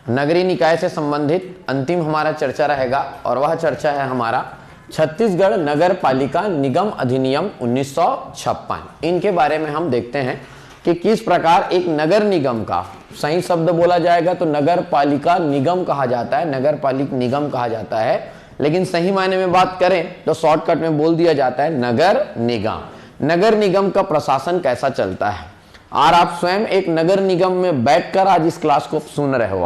नगरीय निकाय से संबंधित अंतिम हमारा चर्चा रहेगा और वह चर्चा है हमारा छत्तीसगढ़ नगर पालिका निगम अधिनियम 1956। इनके बारे में हम देखते हैं कि किस प्रकार एक नगर निगम का सही शब्द बोला जाएगा तो नगर पालिका निगम कहा जाता है, नगर पालिक निगम कहा जाता है, लेकिन सही मायने में बात करें तो शॉर्टकट में बोल दिया जाता है नगर निगम। नगर निगम का प्रशासन कैसा चलता है और आप स्वयं एक नगर निगम में बैठकर आज इस क्लास को सुन रहे हो।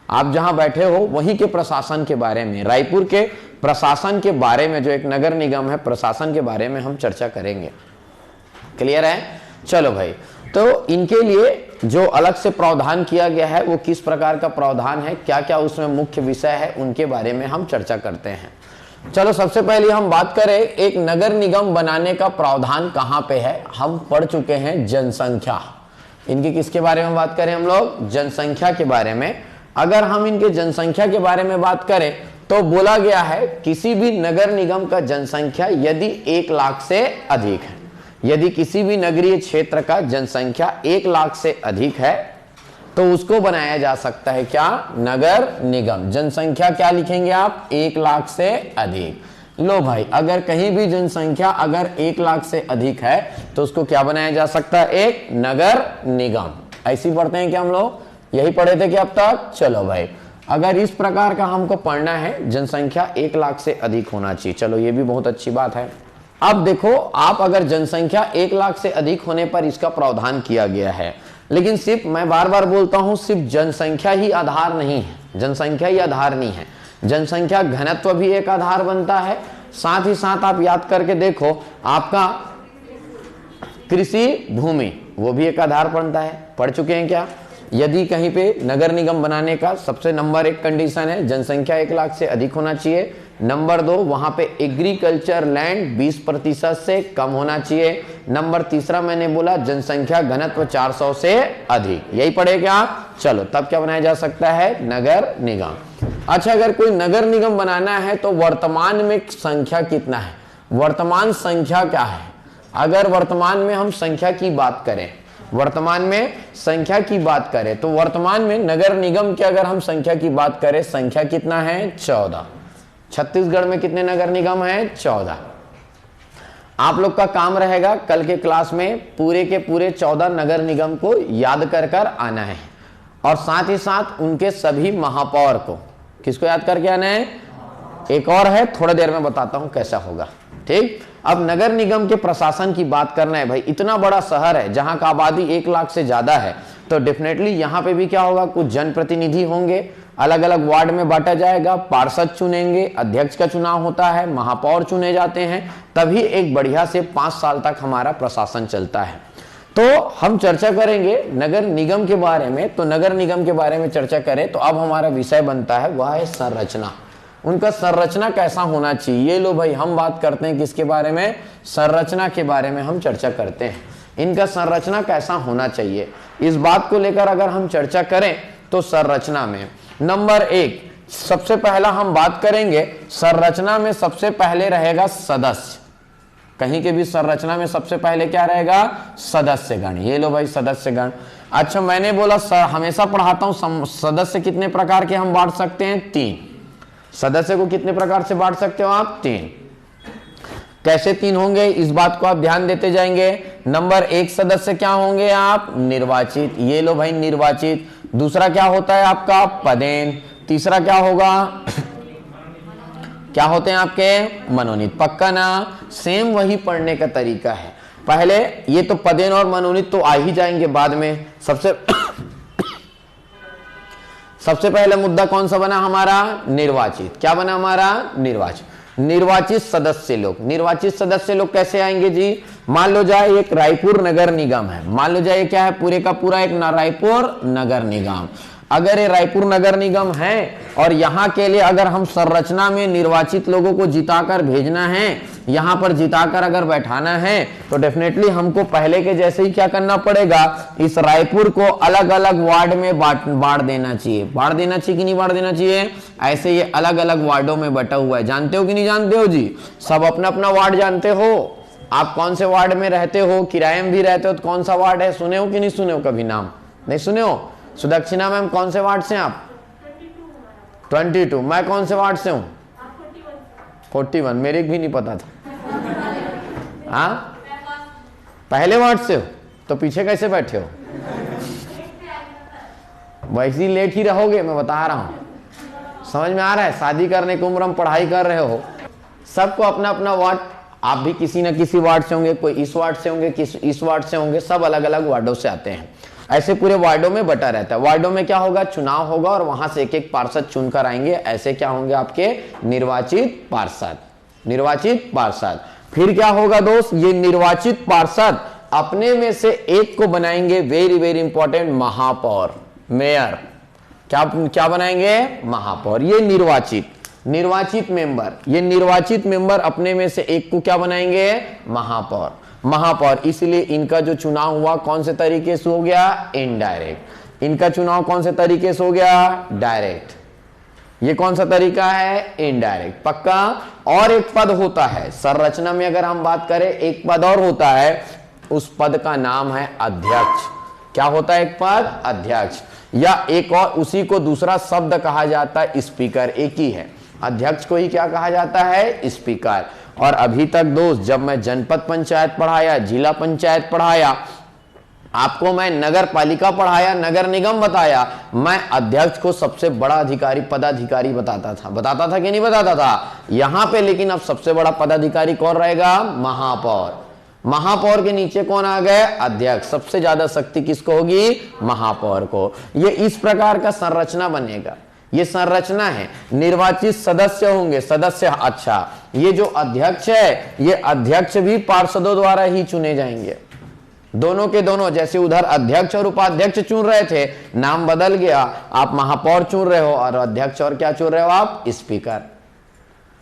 आप जहां बैठे हो वहीं के प्रशासन के बारे में, रायपुर के प्रशासन के बारे में, जो एक नगर निगम है प्रशासन के बारे में हम चर्चा करेंगे। क्लियर है? चलो भाई, तो इनके लिए जो अलग से प्रावधान किया गया है वो किस प्रकार का प्रावधान है, क्या क्या उसमें मुख्य विषय है, उनके बारे में हम चर्चा करते हैं। चलो सबसे पहले हम बात करें एक नगर निगम बनाने का प्रावधान कहां पे है। हम पढ़ चुके हैं जनसंख्या, इनकी किसके बारे में बात करें हम लोग, जनसंख्या के बारे में। अगर हम इनके जनसंख्या के बारे में बात करें तो बोला गया है किसी भी नगर निगम का जनसंख्या यदि 1 लाख से अधिक है, यदि किसी भी नगरीय क्षेत्र का जनसंख्या 1 लाख से अधिक है तो उसको बनाया जा सकता है क्या, नगर निगम। जनसंख्या क्या लिखेंगे आप, 1 लाख से अधिक। लो भाई, अगर कहीं भी जनसंख्या अगर 1 लाख से अधिक है तो उसको क्या बनाया जा सकता है, एक नगर निगम। ऐसी पढ़ते हैं क्या हम लोग, यही पढ़े थे कि अब तक। चलो भाई, अगर इस प्रकार का हमको पढ़ना है, जनसंख्या 1 लाख से अधिक होना चाहिए। चलो ये भी बहुत अच्छी बात है। अब देखो, आप अगर जनसंख्या 1 लाख से अधिक होने पर इसका प्रावधान किया गया है, लेकिन सिर्फ मैं बार बार बोलता हूं सिर्फ जनसंख्या ही आधार नहीं है, जनसंख्या ही आधार नहीं है, जनसंख्या घनत्व भी एक आधार बनता है। साथ ही साथ आप याद करके देखो, आपका कृषि भूमि वो भी एक आधार बनता है। पढ़ चुके हैं क्या? यदि कहीं पे नगर निगम बनाने का सबसे नंबर 1 कंडीशन है जनसंख्या 1 लाख से अधिक होना चाहिए। नंबर 2, वहां पे एग्रीकल्चर लैंड 20% से कम होना चाहिए। नंबर 3 मैंने बोला जनसंख्या घनत्व 400 से अधिक। यही पढ़ेगा आप। चलो तब क्या बनाया जा सकता है, नगर निगम। अच्छा, अगर कोई नगर निगम बनाना है तो वर्तमान में संख्या कितना है, वर्तमान संख्या क्या है। अगर वर्तमान में हम संख्या की बात करें, वर्तमान में संख्या की बात करें तो वर्तमान में नगर निगम की अगर हम संख्या की बात करें, संख्या कितना है, 14। छत्तीसगढ़ में कितने नगर निगम हैं, 14। आप लोग का काम रहेगा कल के क्लास में पूरे के पूरे 14 नगर निगम को याद कर कर आना है और साथ ही साथ उनके सभी महापौर को, किसको याद करके आना है। एक और है, थोड़ी देर में बताता हूं कैसा होगा, ठीक। अब नगर निगम के प्रशासन की बात करना है भाई, इतना बड़ा शहर है जहां का आबादी 1 लाख से ज्यादा है तो डेफिनेटली यहां पे भी क्या होगा, कुछ जनप्रतिनिधि होंगे, अलग अलग वार्ड में बांटा जाएगा, पार्षद चुनेंगे, अध्यक्ष का चुनाव होता है, महापौर चुने जाते हैं, तभी एक बढ़िया से 5 साल तक हमारा प्रशासन चलता है। तो हम चर्चा करेंगे नगर निगम के बारे में। तो नगर निगम के बारे में चर्चा करें तो अब हमारा विषय बनता है वह है संरचना। उनका संरचना कैसा होना चाहिए। ये लो भाई, हम बात करते हैं किसके बारे में, संरचना के बारे में हम चर्चा करते हैं। इनका संरचना कैसा होना चाहिए, इस बात को लेकर अगर हम चर्चा करें तो संरचना में नंबर 1 सबसे पहला हम बात करेंगे, संरचना में सबसे पहले रहेगा सदस्य। कहीं के भी संरचना में सबसे पहले क्या रहेगा, सदस्यगण। ये लो भाई, सदस्यगण। अच्छा, मैंने बोला हमेशा पढ़ाता हूं सदस्य कितने प्रकार के हम बांट सकते हैं, 3। सदस्य को कितने प्रकार से बांट सकते हो आप, 3। कैसे 3 होंगे, इस बात को आप ध्यान देते जाएंगे। नंबर 1 सदस्य क्या होंगे आप, निर्वाचित। ये लो भाई, निर्वाचित। दूसरा क्या होता है आपका, पदेन। तीसरा क्या होगा क्या होते हैं आपके, मनोनीत। पक्का ना, सेम वही पढ़ने का तरीका है। पहले ये तो पदेन और मनोनीत तो आ ही जाएंगे बाद में। सबसे पहला मुद्दा कौन सा बना हमारा, निर्वाचित। क्या बना हमारा, निर्वाचित। निर्वाचित सदस्य लोग, निर्वाचित सदस्य लोग कैसे आएंगे जी, मान लो जाए एक रायपुर नगर निगम है, मान लो जाए क्या है, पूरे का पूरा एक रायपुर नगर निगम। अगर ये रायपुर नगर निगम है और यहाँ के लिए अगर हम संरचना में निर्वाचित लोगों को जिताकर भेजना है, यहाँ पर जिताकर अगर बैठाना है, तो डेफिनेटली हमको पहले के जैसे ही क्या करना पड़ेगा, इस रायपुर को अलग अलग वार्ड में बांट देना चाहिए। बांट देना चाहिए कि नहीं बांट देना चाहिए? ऐसे ये अलग अलग वार्डों में बटा हुआ है। जानते हो कि नहीं जानते हो जी? सब अपना अपना वार्ड जानते हो? आप कौन से वार्ड में रहते हो, किराए में भी रहते हो तो कौन सा वार्ड है, सुने हो कि नहीं सुने हो? कभी नाम नहीं सुने हो? सुदक्षिणा मैम कौन से वार्ड से हैं आप? 22। मैं कौन से वार्ड से हूँ? 41। मेरे भी नहीं पता था। हाँ, पहले वार्ड से हो तो पीछे कैसे बैठे हो? वैसे ही लेट ही रहोगे, मैं बता रहा हूं। समझ में आ रहा है? शादी करने की उम्र में पढ़ाई कर रहे हो, सबको अपना अपना वार्ड, आप भी किसी न किसी वार्ड से होंगे, कोई इस वार्ड से होंगे, किस इस वार्ड से होंगे, सब अलग अलग वार्डों से आते हैं। ऐसे पूरे वार्डों में बटा रहता है। वार्डों में क्या होगा, चुनाव होगा और वहां से एक एक पार्षद चुनकर आएंगे। ऐसे क्या होंगे आपके निर्वाचित पार्षद, निर्वाचित पार्षद। फिर क्या होगा दोस्त, ये निर्वाचित पार्षद अपने में से एक को बनाएंगे, वेरी वेरी इंपॉर्टेंट, महापौर, मेयर। क्या बनाएंगे? महापौर। ये निर्वाचित मेंबर, ये निर्वाचित मेंबर अपने में से एक को क्या बनाएंगे? महापौर। महापौर, इसलिए इनका जो चुनाव हुआ कौन से तरीके से हो गया? इनडायरेक्ट। इनका चुनाव कौन से तरीके से हो गया? डायरेक्ट। ये कौन सा तरीका है? इनडायरेक्ट। पक्का। और एक पद होता है संरचना में, अगर हम बात करें, एक पद और होता है, उस पद का नाम है अध्यक्ष। क्या होता है? एक पद अध्यक्ष, या एक और उसी को दूसरा शब्द कहा जाता है स्पीकर। एक ही है, अध्यक्ष को ही क्या कहा जाता है? स्पीकर। और अभी तक दोस्त जब मैं जनपद पंचायत पढ़ाया, जिला पंचायत पढ़ाया, आपको मैं नगर पालिका पढ़ाया, नगर निगम बताया, मैं अध्यक्ष को सबसे बड़ा अधिकारी, पदाधिकारी बताता था कि नहीं बताता था? यहां पे लेकिन अब सबसे बड़ा पदाधिकारी कौन रहेगा? महापौर। महापौर के नीचे कौन आ गए? अध्यक्ष। सबसे ज्यादा शक्ति किसको होगी? महापौर को। ये इस प्रकार का संरचना बनेगा। ये संरचना है, निर्वाचित सदस्य होंगे, सदस्य। अच्छा, ये जो अध्यक्ष है, ये अध्यक्ष भी पार्षदों द्वारा ही चुने जाएंगे, दोनों के दोनों। जैसे उधर अध्यक्ष और उपाध्यक्ष चुन रहे थे, नाम बदल गया, आप महापौर चुन रहे हो और अध्यक्ष और क्या चुन रहे हो आप? स्पीकर।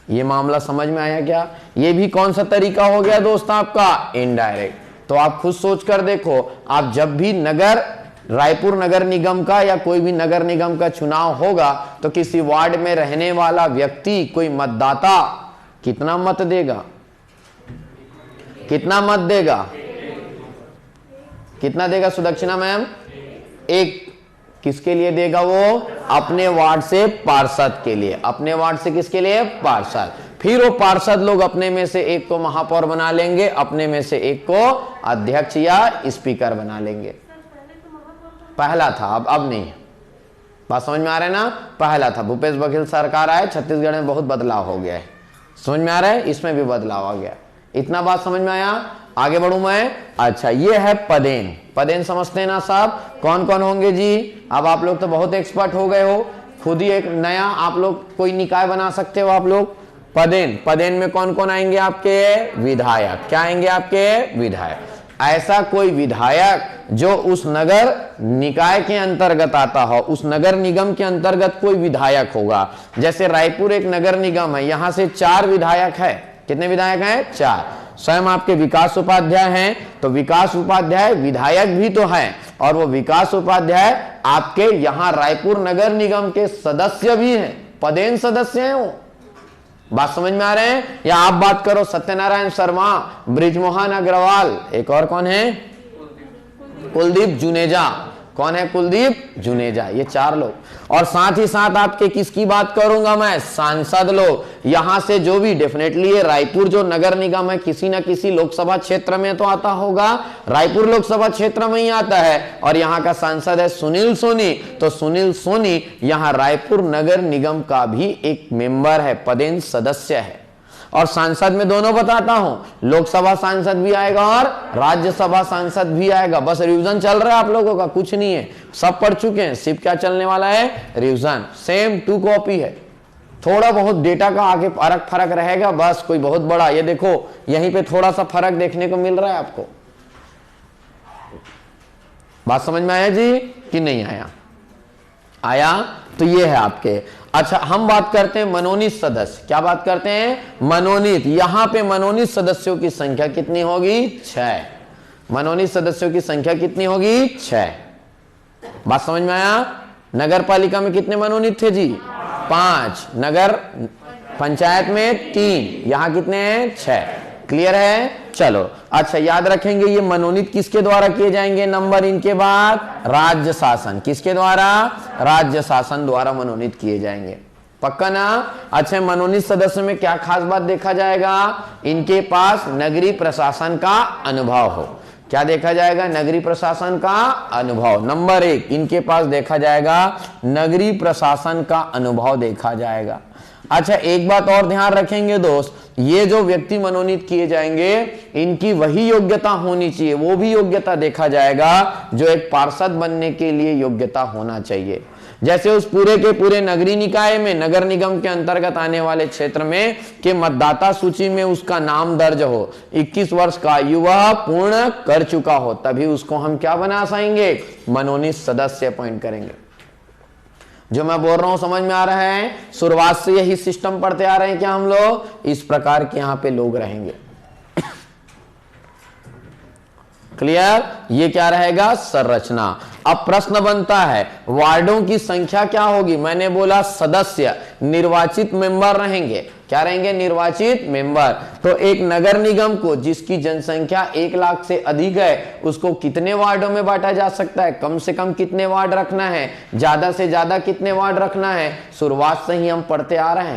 ये मामला समझ में आया क्या? ये भी कौन सा तरीका हो गया दोस्त आपका? इनडायरेक्ट। तो आप खुद सोच कर देखो, आप जब भी रायपुर नगर निगम का या कोई भी नगर निगम का चुनाव होगा, तो किसी वार्ड में रहने वाला व्यक्ति, कोई मतदाता कितना मत देगा? कितना मत देगा? कितना देगा सुदक्षिणा मैम? एक। किसके लिए देगा वो? अपने वार्ड से पार्षद के लिए। अपने वार्ड से किसके लिए? पार्षद। फिर वो पार्षद लोग अपने में से एक को महापौर बना लेंगे, अपने में से एक को अध्यक्ष या स्पीकर बना लेंगे। पहला था, अब नहीं। बात समझ में आ रहा है ना? पहला था, भूपेश बघेल सरकार आए, छत्तीसगढ़ में बहुत बदलाव हो गया है। समझ में आ रहा है? इसमें भी बदलाव आ गया। इतना बात समझ में आया? आगे बढ़ू मैं। अच्छा, ये है पदेन। पदेन समझते हैं ना साहब? कौन कौन होंगे जी? अब आप लोग तो बहुत एक्सपर्ट हो गए हो, खुद ही एक नया आप लोग कोई निकाय बना सकते हो आप लोग। पदेन, पदेन में कौन कौन आएंगे आपके? विधायक। क्या आएंगे आपके? विधायक। ऐसा कोई विधायक जो उस नगर निकाय के अंतर्गत आता हो, उस नगर निगम के अंतर्गत कोई विधायक होगा। जैसे रायपुर एक नगर निगम है, यहां से 4 विधायक है। कितने विधायक हैं? 4। स्वयं आपके विकास उपाध्याय हैं, तो विकास उपाध्याय विधायक भी तो है, और वो विकास उपाध्याय आपके यहां रायपुर नगर निगम के सदस्य भी हैं, पदेन सदस्य हैं वो। बात समझ में आ रहे हैं? या आप बात करो सत्यनारायण शर्मा, ब्रिजमोहन अग्रवाल, एक और कौन है? कुलदीप जुनेजा। कौन है? कुलदीप जुनेजा। ये 4 लोग। और साथ ही साथ आपके किसकी बात करूंगा मैं? सांसद लोग। यहां से जो भी, डेफिनेटली ये रायपुर जो नगर निगम है, किसी ना किसी लोकसभा क्षेत्र में तो आता होगा, रायपुर लोकसभा क्षेत्र में ही आता है। और यहाँ का सांसद है सुनील सोनी, तो सुनील सोनी यहाँ रायपुर नगर निगम का भी एक मेंबर है, पदेन सदस्य है। और सांसद में दोनों बताता हूं, लोकसभा सांसद भी आएगा और राज्यसभा सांसद भी आएगा। बस रिवीजन चल रहा है आप लोगों का, कुछ नहीं है, सब पढ़ चुके हैं। सिर्फ क्या चलने वाला है? रिवीजन। सेम 2 कॉपी है, थोड़ा बहुत डेटा का आगे फर्क रहेगा, बस। कोई बहुत बड़ा, ये देखो यहीं पे थोड़ा सा फर्क देखने को मिल रहा है आपको। बात समझ में आया जी कि नहीं आया? आया? तो ये है आपके। अच्छा, हम बात करते हैं मनोनीत सदस्य। क्या बात करते हैं? मनोनीत। यहां पे मनोनीत सदस्यों की संख्या कितनी होगी? 6। मनोनीत सदस्यों की संख्या कितनी होगी? 6। बात समझ में आया? नगर पालिका में कितने मनोनीत थे जी? 5। नगर पंचायत में 3। यहां कितने हैं? 6। क्लियर है? चलो, अच्छा याद रखेंगे ये मनोनीत किसके द्वारा किए जाएंगे? नंबर इनके बाद राज्य शासन। किसके द्वारा? राज्य शासन द्वारा मनोनीत किए जाएंगे। पक्का ना? अच्छा, मनोनीत सदस्य में क्या खास बात देखा जाएगा? इनके पास नगरीय प्रशासन का अनुभव हो। क्या देखा जाएगा? नगरीय प्रशासन का अनुभव। नंबर 1 इनके पास देखा जाएगा नगरीय प्रशासन का अनुभव देखा जाएगा। अच्छा, एक बात और ध्यान रखेंगे दोस्त, ये जो व्यक्ति मनोनीत किए जाएंगे इनकी वही योग्यता होनी चाहिए, वो भी योग्यता देखा जाएगा जो एक पार्षद बनने के लिए योग्यता होना चाहिए। जैसे उस पूरे के पूरे नगरीय निकाय में, नगर निगम के अंतर्गत आने वाले क्षेत्र में के मतदाता सूची में उसका नाम दर्ज हो, 21 वर्ष का युवा पूर्ण कर चुका हो, तभी उसको हम क्या बना पाएंगे? मनोनीत सदस्य अपॉइंट करेंगे। जो मैं बोल रहा हूं समझ में आ रहा है? शुरुआत से यही सिस्टम पढ़ते आ रहे हैं क्या हम लोग? इस प्रकार के यहां पे लोग रहेंगे। क्लियर? ये क्या रहेगा? संरचना। अब प्रश्न बनता है वार्डों की संख्या क्या होगी? मैंने बोला सदस्य निर्वाचित मेंबर रहेंगे। क्या रहेंगे? निर्वाचित मेंबर। तो एक नगर निगम को जिसकी जनसंख्या 1 लाख से अधिक है उसको कितने वार्डों में बांटा जा सकता है? कम से कम कितने वार्ड रखना है? ज्यादा से ज्यादा कितने वार्ड रखना है? शुरुआत से ही हम पढ़ते आ रहे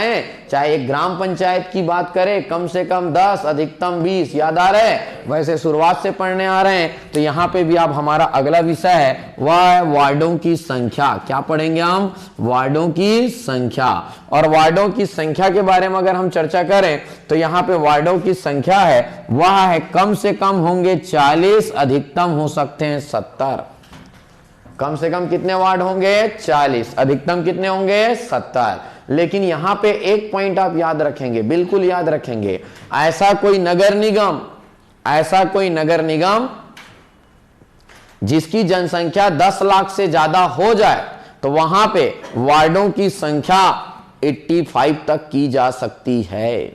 हैं। चाहे एक ग्राम पंचायत की बात करें, कम से कम 10 अधिकतम 20। याद आ रहा है? वैसे शुरुआत से पढ़ने आ रहे हैं। तो यहाँ पे भी अब हमारा अगला विषय है वह वार्डों की संख्या। क्या पढ़ेंगे हम? वार्डों की संख्या। और वार्डों की संख्या के बारे में अगर हम चर्चा करें तो यहाँ पे वार्डों की संख्या है वह है कम से कम होंगे 40, अधिकतम हो सकते हैं 70। कम से कम कितने वार्ड होंगे? 40। अधिकतम कितने होंगे? 70। लेकिन यहां पे एक पॉइंट आप याद रखेंगे, बिल्कुल याद रखेंगे, ऐसा कोई नगर निगम जिसकी जनसंख्या 10 लाख से ज्यादा हो जाए तो वहां पे वार्डों की संख्या 85 तक की जा सकती है।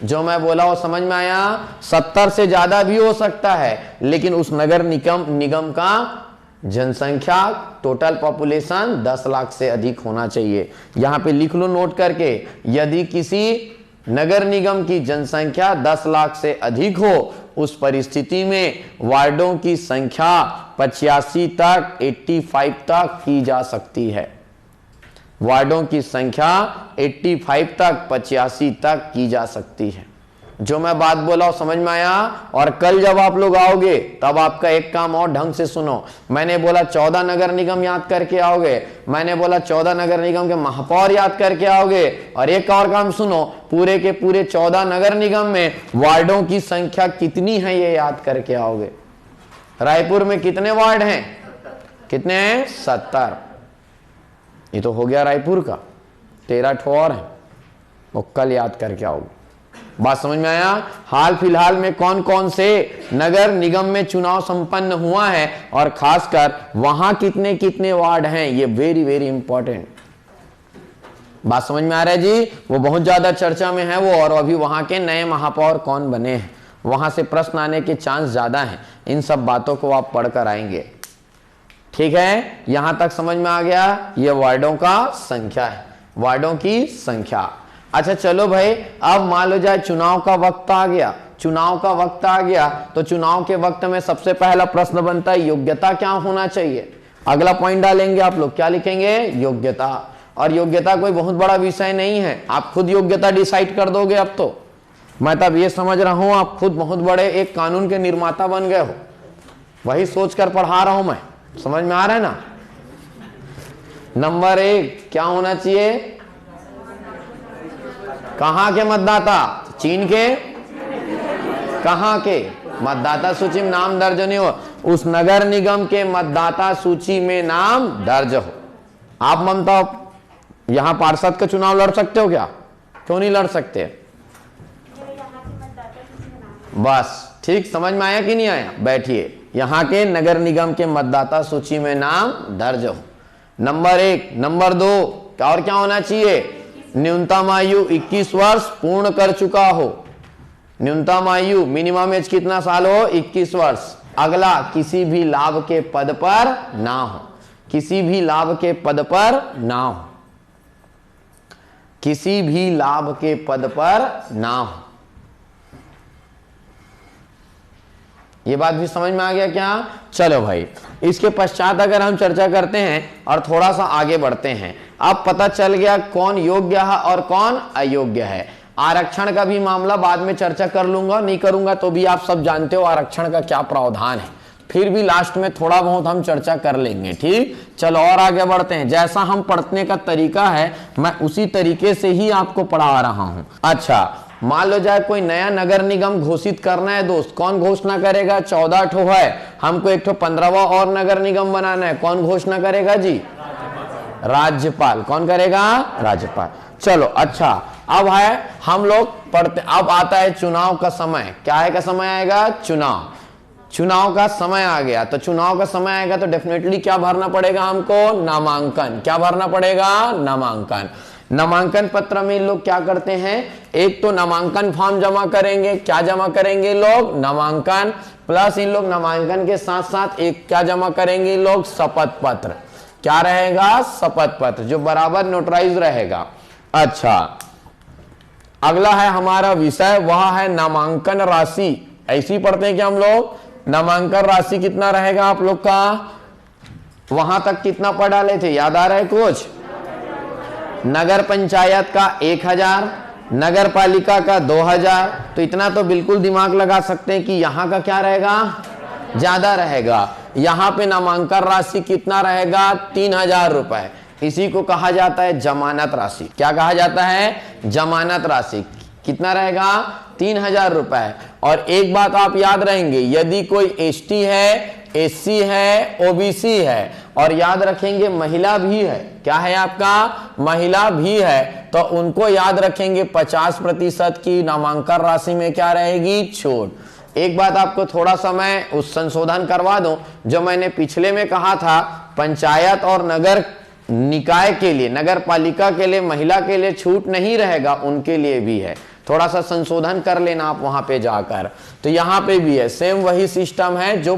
जो मैं बोला वो समझ में आया? 70 से ज्यादा भी हो सकता है, लेकिन उस नगर निगम का जनसंख्या टोटल पॉपुलेशन 10 लाख से अधिक होना चाहिए। यहां पे लिख लो नोट करके, यदि किसी नगर निगम की जनसंख्या 10 लाख से अधिक हो उस परिस्थिति में वार्डों की संख्या 85 तक 85 तक की जा सकती है। वार्डों की संख्या 85 तक 85 तक की जा सकती है। जो मैं बात बोला वो समझ में आया? और कल जब आप लोग आओगे तब आपका एक काम और ढंग से सुनो। मैंने बोला 14 नगर निगम याद करके आओगे, मैंने बोला 14 नगर निगम के महापौर याद करके आओगे, और एक और काम सुनो, पूरे के पूरे 14 नगर निगम में वार्डों की संख्या कितनी है ये याद करके आओगे। रायपुर में कितने वार्ड हैं? कितने हैं? 70। ये तो हो गया रायपुर का। 13 ठो और है, वो कल याद करके आओगे। बात समझ में आया? हाल फिलहाल में कौन कौन से नगर निगम में चुनाव संपन्न हुआ है और खासकर वहां कितने कितने वार्ड हैं, ये वेरी वेरी इंपॉर्टेंट। बात समझ में आ रहा है जी? वो बहुत ज्यादा चर्चा में है वो, और अभी वहां के नए महापौर कौन बने हैं, वहां से प्रश्न आने के चांस ज्यादा हैं। इन सब बातों को आप पढ़कर आएंगे। ठीक है? यहां तक समझ में आ गया? ये वार्डों का संख्या है, वार्डों की संख्या। अच्छा चलो भाई, अब मान लो जाए चुनाव का वक्त आ गया, तो चुनाव के वक्त में सबसे पहला प्रश्न बनता है योग्यता क्या होना चाहिए। अगला पॉइंट डालेंगे आप लोग, क्या लिखेंगे? योग्यता। और योग्यता कोई बहुत बड़ा विषय नहीं है, आप खुद योग्यता डिसाइड कर दोगे। अब तो मैं तब ये समझ रहा हूं आप खुद बहुत बड़े एक कानून के निर्माता बन गए हो, वही सोचकर पढ़ा रहा हूं मैं। समझ में आ रहा है ना? नंबर 1 क्या होना चाहिए? कहां के मतदाता? चीन के? कहां के? मतदाता सूची में नाम दर्ज नहीं हो, उस नगर निगम के मतदाता सूची में नाम दर्ज हो। आप ममता यहां पार्षद का चुनाव लड़ सकते हो क्या? क्यों नहीं लड़ सकते? बस ठीक समझ में आया कि नहीं आया? बैठिए, यहां के नगर निगम के मतदाता सूची में नाम दर्ज हो। नंबर 1। नंबर 2 और क्या होना चाहिए? न्यूनतम आयु 21 वर्ष पूर्ण कर चुका हो। न्यूनतम आयु मिनिमम एज कितना साल हो? 21 वर्ष। अगला, किसी भी लाभ के पद पर ना हो। किसी भी लाभ के पद पर ना हो। किसी भी लाभ के पद पर ना हो। ये बात भी समझ में आ गया क्या? चलो भाई, इसके पश्चात अगर हम चर्चा करते हैं और थोड़ा सा आगे बढ़ते हैं, अब पता चल गया कौन योग्य है और कौन अयोग्य है। आरक्षण का भी मामला बाद में चर्चा कर लूंगा, नहीं करूंगा तो भी आप सब जानते हो आरक्षण का क्या प्रावधान है, फिर भी लास्ट में थोड़ा बहुत हम चर्चा कर लेंगे। ठीक, चलो और आगे बढ़ते हैं। जैसा हम पढ़ने का तरीका है मैं उसी तरीके से ही आपको पढ़ा रहा हूं। अच्छा, मान लो जाए कोई नया नगर निगम घोषित करना है दोस्त, कौन घोषणा करेगा? 14 ठो है, हमको एक ठो 15वां और नगर निगम बनाना है, कौन घोषणा करेगा जी? राज्यपाल। कौन करेगा? राज्यपाल। चलो अच्छा, अब है हम लोग पढ़ते, अब आता है चुनाव का समय। क्या है का समय आएगा? चुनाव। चुनाव का समय आ गया, तो चुनाव का समय आएगा तो डेफिनेटली क्या भरना पड़ेगा हमको? नामांकन। क्या भरना पड़ेगा? नामांकन। नामांकन पत्र में लोग क्या करते हैं? एक तो नामांकन फॉर्म जमा करेंगे। क्या जमा करेंगे लोग? नामांकन। प्लस इन लोग नामांकन के साथ साथ एक क्या जमा करेंगे लोग? शपथ पत्र। क्या रहेगा? शपथ पत्र, जो बराबर नोटराइज रहेगा। अच्छा, अगला है हमारा विषय, वह है नामांकन राशि। ऐसे ही पढ़ते हैं कि हम लोग नामांकन राशि कितना रहेगा आप लोग का? वहां तक कितना पढ़ डाले थे, याद आ रहा है कुछ? नगर पंचायत का 1000, नगर पालिका का 2000। तो इतना तो बिल्कुल दिमाग लगा सकते हैं कि यहां का क्या रहेगा? ज्यादा रहेगा। यहां पे नामांकन राशि कितना रहेगा? 3000 रुपए। इसी को कहा जाता है जमानत राशि। क्या कहा जाता है? जमानत राशि। कितना रहेगा? 3000 रुपए। और एक बात आप याद रहेंगे, यदि कोई एसटी है, एससी है, ओबीसी है, और याद रखेंगे महिला भी है, क्या है आपका? महिला भी है, तो उनको याद रखेंगे 50% की नामांकन राशि में क्या रहेगी? छूट। एक बात आपको थोड़ा सा मैं उस संशोधन करवा दूं, जो मैंने पिछले में कहा था, पंचायत और नगर निकाय के लिए, नगर पालिका के लिए महिला के लिए छूट नहीं रहेगा, उनके लिए भी है। थोड़ा सा संशोधन कर लेना आप वहां पे जाकर। तो यहाँ पे भी है, सेम वही सिस्टम है जो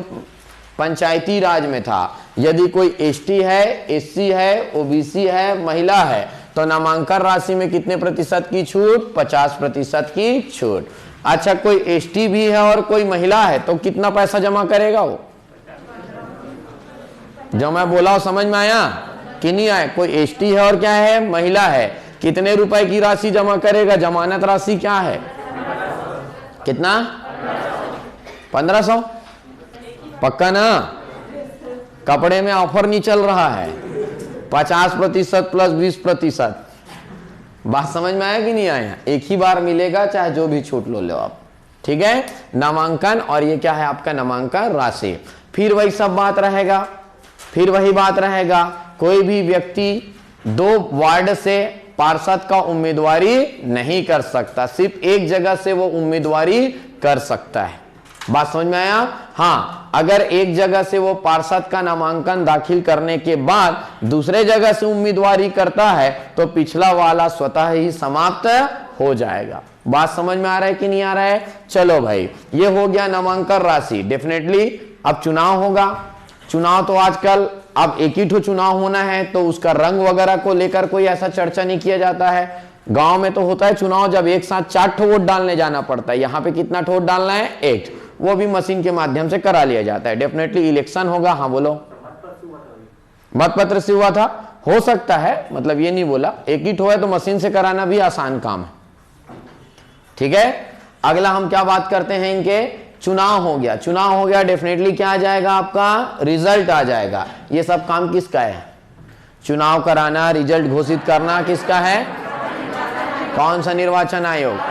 पंचायती राज में था। यदि कोई एसटी है, एससी है, ओबीसी है, महिला है, तो नामांकन राशि में कितने प्रतिशत की छूट? 50% की छूट। अच्छा, कोई एसटी भी है और कोई महिला है, तो कितना पैसा जमा करेगा वो? जो मैं बोला समझ में आया कि नहीं आया? कोई एसटी है और क्या है? महिला है, कितने रुपए की राशि जमा करेगा? जमानत राशि क्या है? कितना? 1500। पक्का ना? कपड़े में ऑफर नहीं चल रहा है, 50% प्लस 20%। बात समझ में आया कि नहीं आया? एक ही बार मिलेगा, चाहे जो भी छूट लो आप। ठीक है, नामांकन। और ये क्या है आपका? नामांकन राशि। फिर वही सब बात रहेगा, फिर वही बात रहेगा, कोई भी व्यक्ति 2 वार्ड से पार्षद का उम्मीदवारी नहीं कर सकता, सिर्फ एक जगह से वो उम्मीदवारी कर सकता है। बात समझ में आया? हाँ, अगर एक जगह से वो पार्षद का नामांकन दाखिल करने के बाद दूसरे जगह से उम्मीदवारी करता है तो पिछला वाला स्वतः ही समाप्त हो जाएगा। बात समझ में आ रहा है कि नहीं आ रहा है? चलो भाई, ये हो गया नामांकन राशि। डेफिनेटली अब चुनाव होगा। चुनाव तो आजकल अब एक ही ठो चुनाव होना है, तो उसका रंग वगैरह को लेकर कोई ऐसा चर्चा नहीं किया जाता है। गांव में तो होता है चुनाव, जब एक साथ 4 ठो वोट डालने जाना पड़ता है। यहाँ पे कितना ठो वोट डालना है? 1। वो भी मशीन के माध्यम से करा लिया जाता है। डेफिनेटली इलेक्शन होगा। हाँ बोलो। मतपत्र से हुआ था, हो सकता है, मतलब ये नहीं बोला। एक ही ठो है तो मशीन से कराना भी आसान काम है। ठीक है, अगला हम क्या बात करते हैं? इनके चुनाव हो गया। चुनाव हो गया, डेफिनेटली क्या आ जाएगा आपका? रिजल्ट आ जाएगा। ये सब काम किसका है? चुनाव कराना, रिजल्ट घोषित करना किसका है? कौन सा? निर्वाचन आयोग।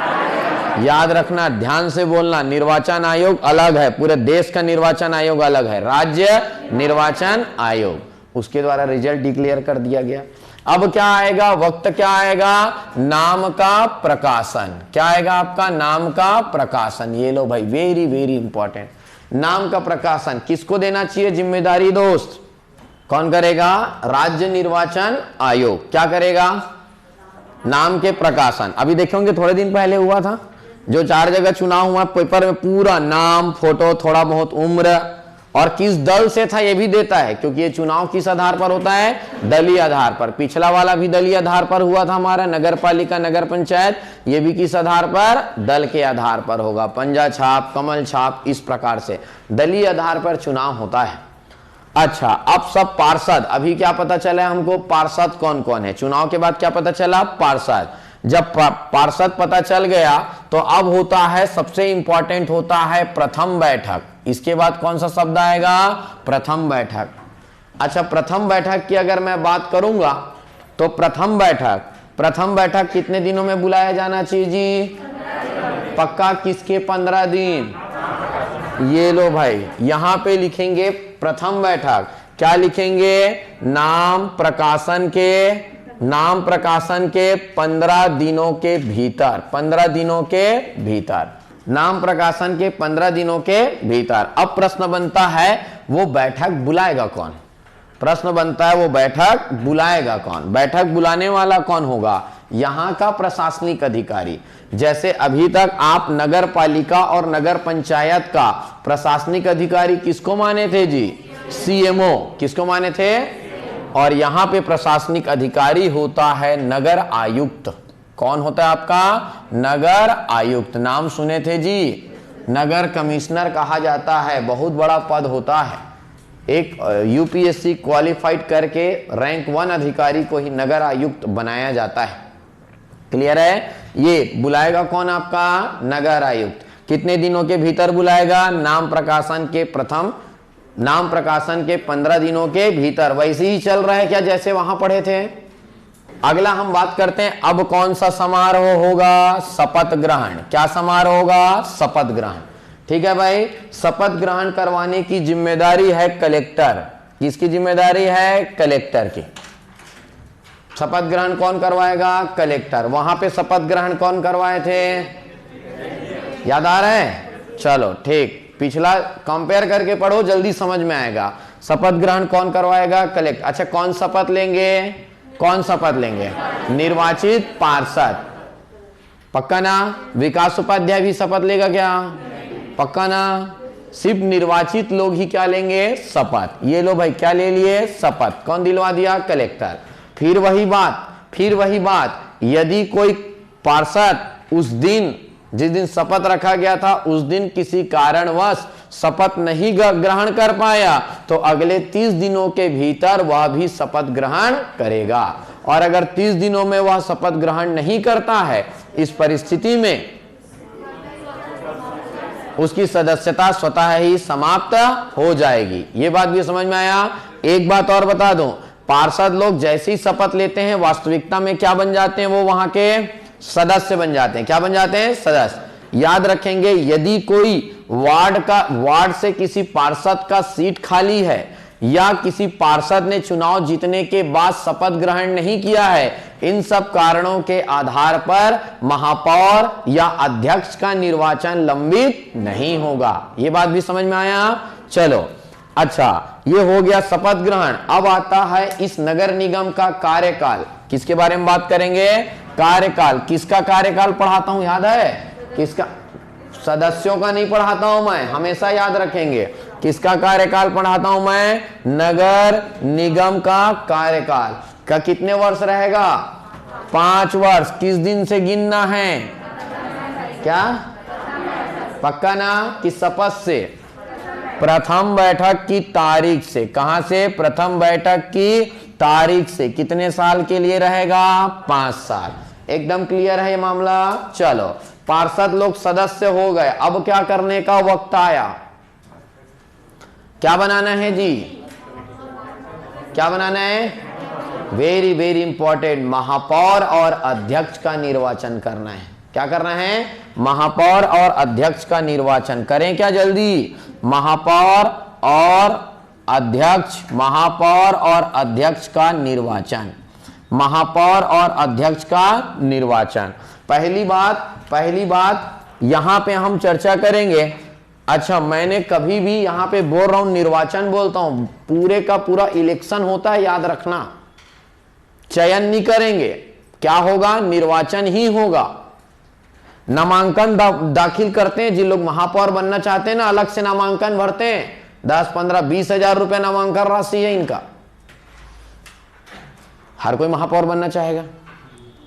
याद रखना, ध्यान से बोलना, निर्वाचन आयोग अलग है, पूरे देश का निर्वाचन आयोग अलग है, राज्य निर्वाचन आयोग, उसके द्वारा रिजल्ट डिक्लेयर कर दिया गया। अब क्या आएगा? वक्त क्या आएगा? नाम का प्रकाशन। क्या आएगा आपका? नाम का प्रकाशन। ये लो भाई, वेरी वेरी इंपॉर्टेंट। नाम का प्रकाशन किसको देना चाहिए जिम्मेदारी दोस्त? कौन करेगा? राज्य निर्वाचन आयोग। क्या करेगा? नाम के प्रकाशन। अभी देखेंगे थोड़े दिन पहले हुआ था जो 4 जगह चुनाव हुआ, पेपर में पूरा नाम, फोटो, थोड़ा बहुत उम्र और किस दल से था ये भी देता है, क्योंकि ये चुनाव किस आधार पर होता है? दलीय आधार पर। पिछला वाला भी दलीय आधार पर हुआ था हमारा, नगर पालिका नगर पंचायत, ये भी किस आधार पर? दल के आधार पर होगा। पंजा छाप, कमल छाप, इस प्रकार से दलीय आधार पर चुनाव होता है। अच्छा, अब सब पार्षद, अभी क्या पता चला है हमको? पार्षद कौन कौन है? चुनाव के बाद क्या पता चला? पार्षद। जब पार्षद पता चल गया तो अब होता है, सबसे इंपॉर्टेंट होता है प्रथम बैठक। इसके बाद कौन सा शब्द आएगा? प्रथम बैठक। अच्छा, प्रथम बैठक की अगर मैं बात करूंगा तो प्रथम बैठक कितने दिनों में बुलाया जाना चाहिए जी? पक्का किसके? 15 दिन। ये लो भाई, यहां पे लिखेंगे प्रथम बैठक। क्या लिखेंगे? नाम प्रकाशन के 15 दिनों के भीतर, 15 दिनों के भीतर, नाम प्रकाशन के 15 दिनों के भीतर। अब प्रश्न बनता है वो बैठक बुलाएगा कौन? प्रश्न बनता है वो बैठक बुलाएगा कौन? बैठक बुलाने वाला कौन होगा? यहां का प्रशासनिक अधिकारी। जैसे अभी तक आप नगर पालिका और नगर पंचायत का प्रशासनिक अधिकारी किसको माने थे जी? सीएमओ। किसको माने थे? और यहां पे प्रशासनिक अधिकारी होता है नगर आयुक्त। कौन होता है आपका? नगर आयुक्त। नाम सुने थे जी? नगर कमिश्नर कहा जाता है, बहुत बड़ा पद होता है। एक यूपीएससी क्वालिफाइड करके रैंक 1 अधिकारी को ही नगर आयुक्त बनाया जाता है। क्लियर है? ये बुलाएगा कौन आपका? नगर आयुक्त। कितने दिनों के भीतर बुलाएगा? नाम प्रकाशन के 15 दिनों के भीतर। वैसे ही चल रहा है क्या जैसे वहां पढ़े थे? अगला हम बात करते हैं, अब कौन सा समारोह होगा? शपथ ग्रहण। क्या समारोह होगा? शपथ ग्रहण। ठीक है भाई, शपथ ग्रहण करवाने की जिम्मेदारी है कलेक्टर। किसकी जिम्मेदारी है? कलेक्टर की। शपथ ग्रहण कौन करवाएगा? कलेक्टर। वहां पे शपथ ग्रहण कौन करवाए थे? याद आ रहा है? चलो ठीक, पिछला कंपेयर करके पढ़ो, जल्दी समझ में आएगा। शपथ ग्रहण कौन करवाएगा? कलेक्टर। अच्छा, कौन शपथ लेंगे? कौन शपथ लेंगे? निर्वाचित पार्षद। पक्का ना? विकास उपाध्याय भी शपथ लेगा क्या? पक्का ना? सिर्फ निर्वाचित लोग ही क्या लेंगे? शपथ। ये लो भाई, क्या ले लिए? शपथ। कौन दिलवा दिया? कलेक्टर। फिर वही बात, यदि कोई पार्षद उस दिन, जिस दिन शपथ रखा गया था, उस दिन किसी कारणवश शपथ नहीं ग्रहण कर पाया तो अगले 30 दिनों के भीतर वह भी शपथ ग्रहण करेगा। और अगर 30 दिनों में वह शपथ ग्रहण नहीं करता है, इस परिस्थिति में उसकी सदस्यता स्वतः ही समाप्त हो जाएगी। ये बात भी समझ में आया? एक बात और बता दूं, पार्षद लोग जैसे ही शपथ लेते हैं वास्तविकता में क्या बन जाते हैं? वो वहां के सदस्य बन जाते हैं। क्या बन जाते हैं? सदस्य। याद रखेंगे, यदि कोई वार्ड से किसी पार्षद का सीट खाली है या किसी पार्षद ने चुनाव जीतने के बाद शपथ ग्रहण नहीं किया है, इन सब कारणों के आधार पर महापौर या अध्यक्ष का निर्वाचन लंबित नहीं होगा। ये बात भी समझ में आया? चलो, अच्छा, ये हो गया शपथ ग्रहण। अब आता है इस नगर निगम का कार्यकाल। किसके बारे में बात करेंगे? कार्यकाल। किसका कार्यकाल पढ़ाता हूं, याद है? किसका? सदस्यों का नहीं पढ़ाता हूं मैं, हमेशा याद रखेंगे। किसका कार्यकाल पढ़ाता हूं मैं? नगर निगम का कार्यकाल का कितने वर्ष रहेगा? 5 वर्ष। किस दिन से गिनना है? क्या? पक्का ना? कि शपथ से? प्रथम बैठक की तारीख से। कहां से? प्रथम बैठक की तारीख से। कितने साल के लिए रहेगा? 5 साल। एकदम क्लियर है ये मामला? चलो, पार्षद लोग सदस्य हो गए, अब क्या करने का वक्त आया? क्या बनाना है जी? क्या बनाना है? वेरी वेरी इंपॉर्टेंट, महापौर और अध्यक्ष का निर्वाचन करना है। क्या करना है? महापौर और अध्यक्ष का निर्वाचन करें क्या जल्दी? महापौर और अध्यक्ष का निर्वाचन। महापौर और अध्यक्ष का निर्वाचन। पहली बात यहां पे हम चर्चा करेंगे, अच्छा, मैंने कभी भी यहां पे बोल रहा हूं निर्वाचन बोलता हूं, पूरे का पूरा इलेक्शन होता है, याद रखना। चयन नहीं करेंगे, क्या होगा, निर्वाचन ही होगा। नामांकन दाखिल करते हैं, जिन लोग महापौर बनना चाहते हैं ना, अलग से नामांकन भरते हैं, 10, 15, 20 हजार रुपए नामांकन राशि है इनका। हर कोई महापौर बनना चाहेगा,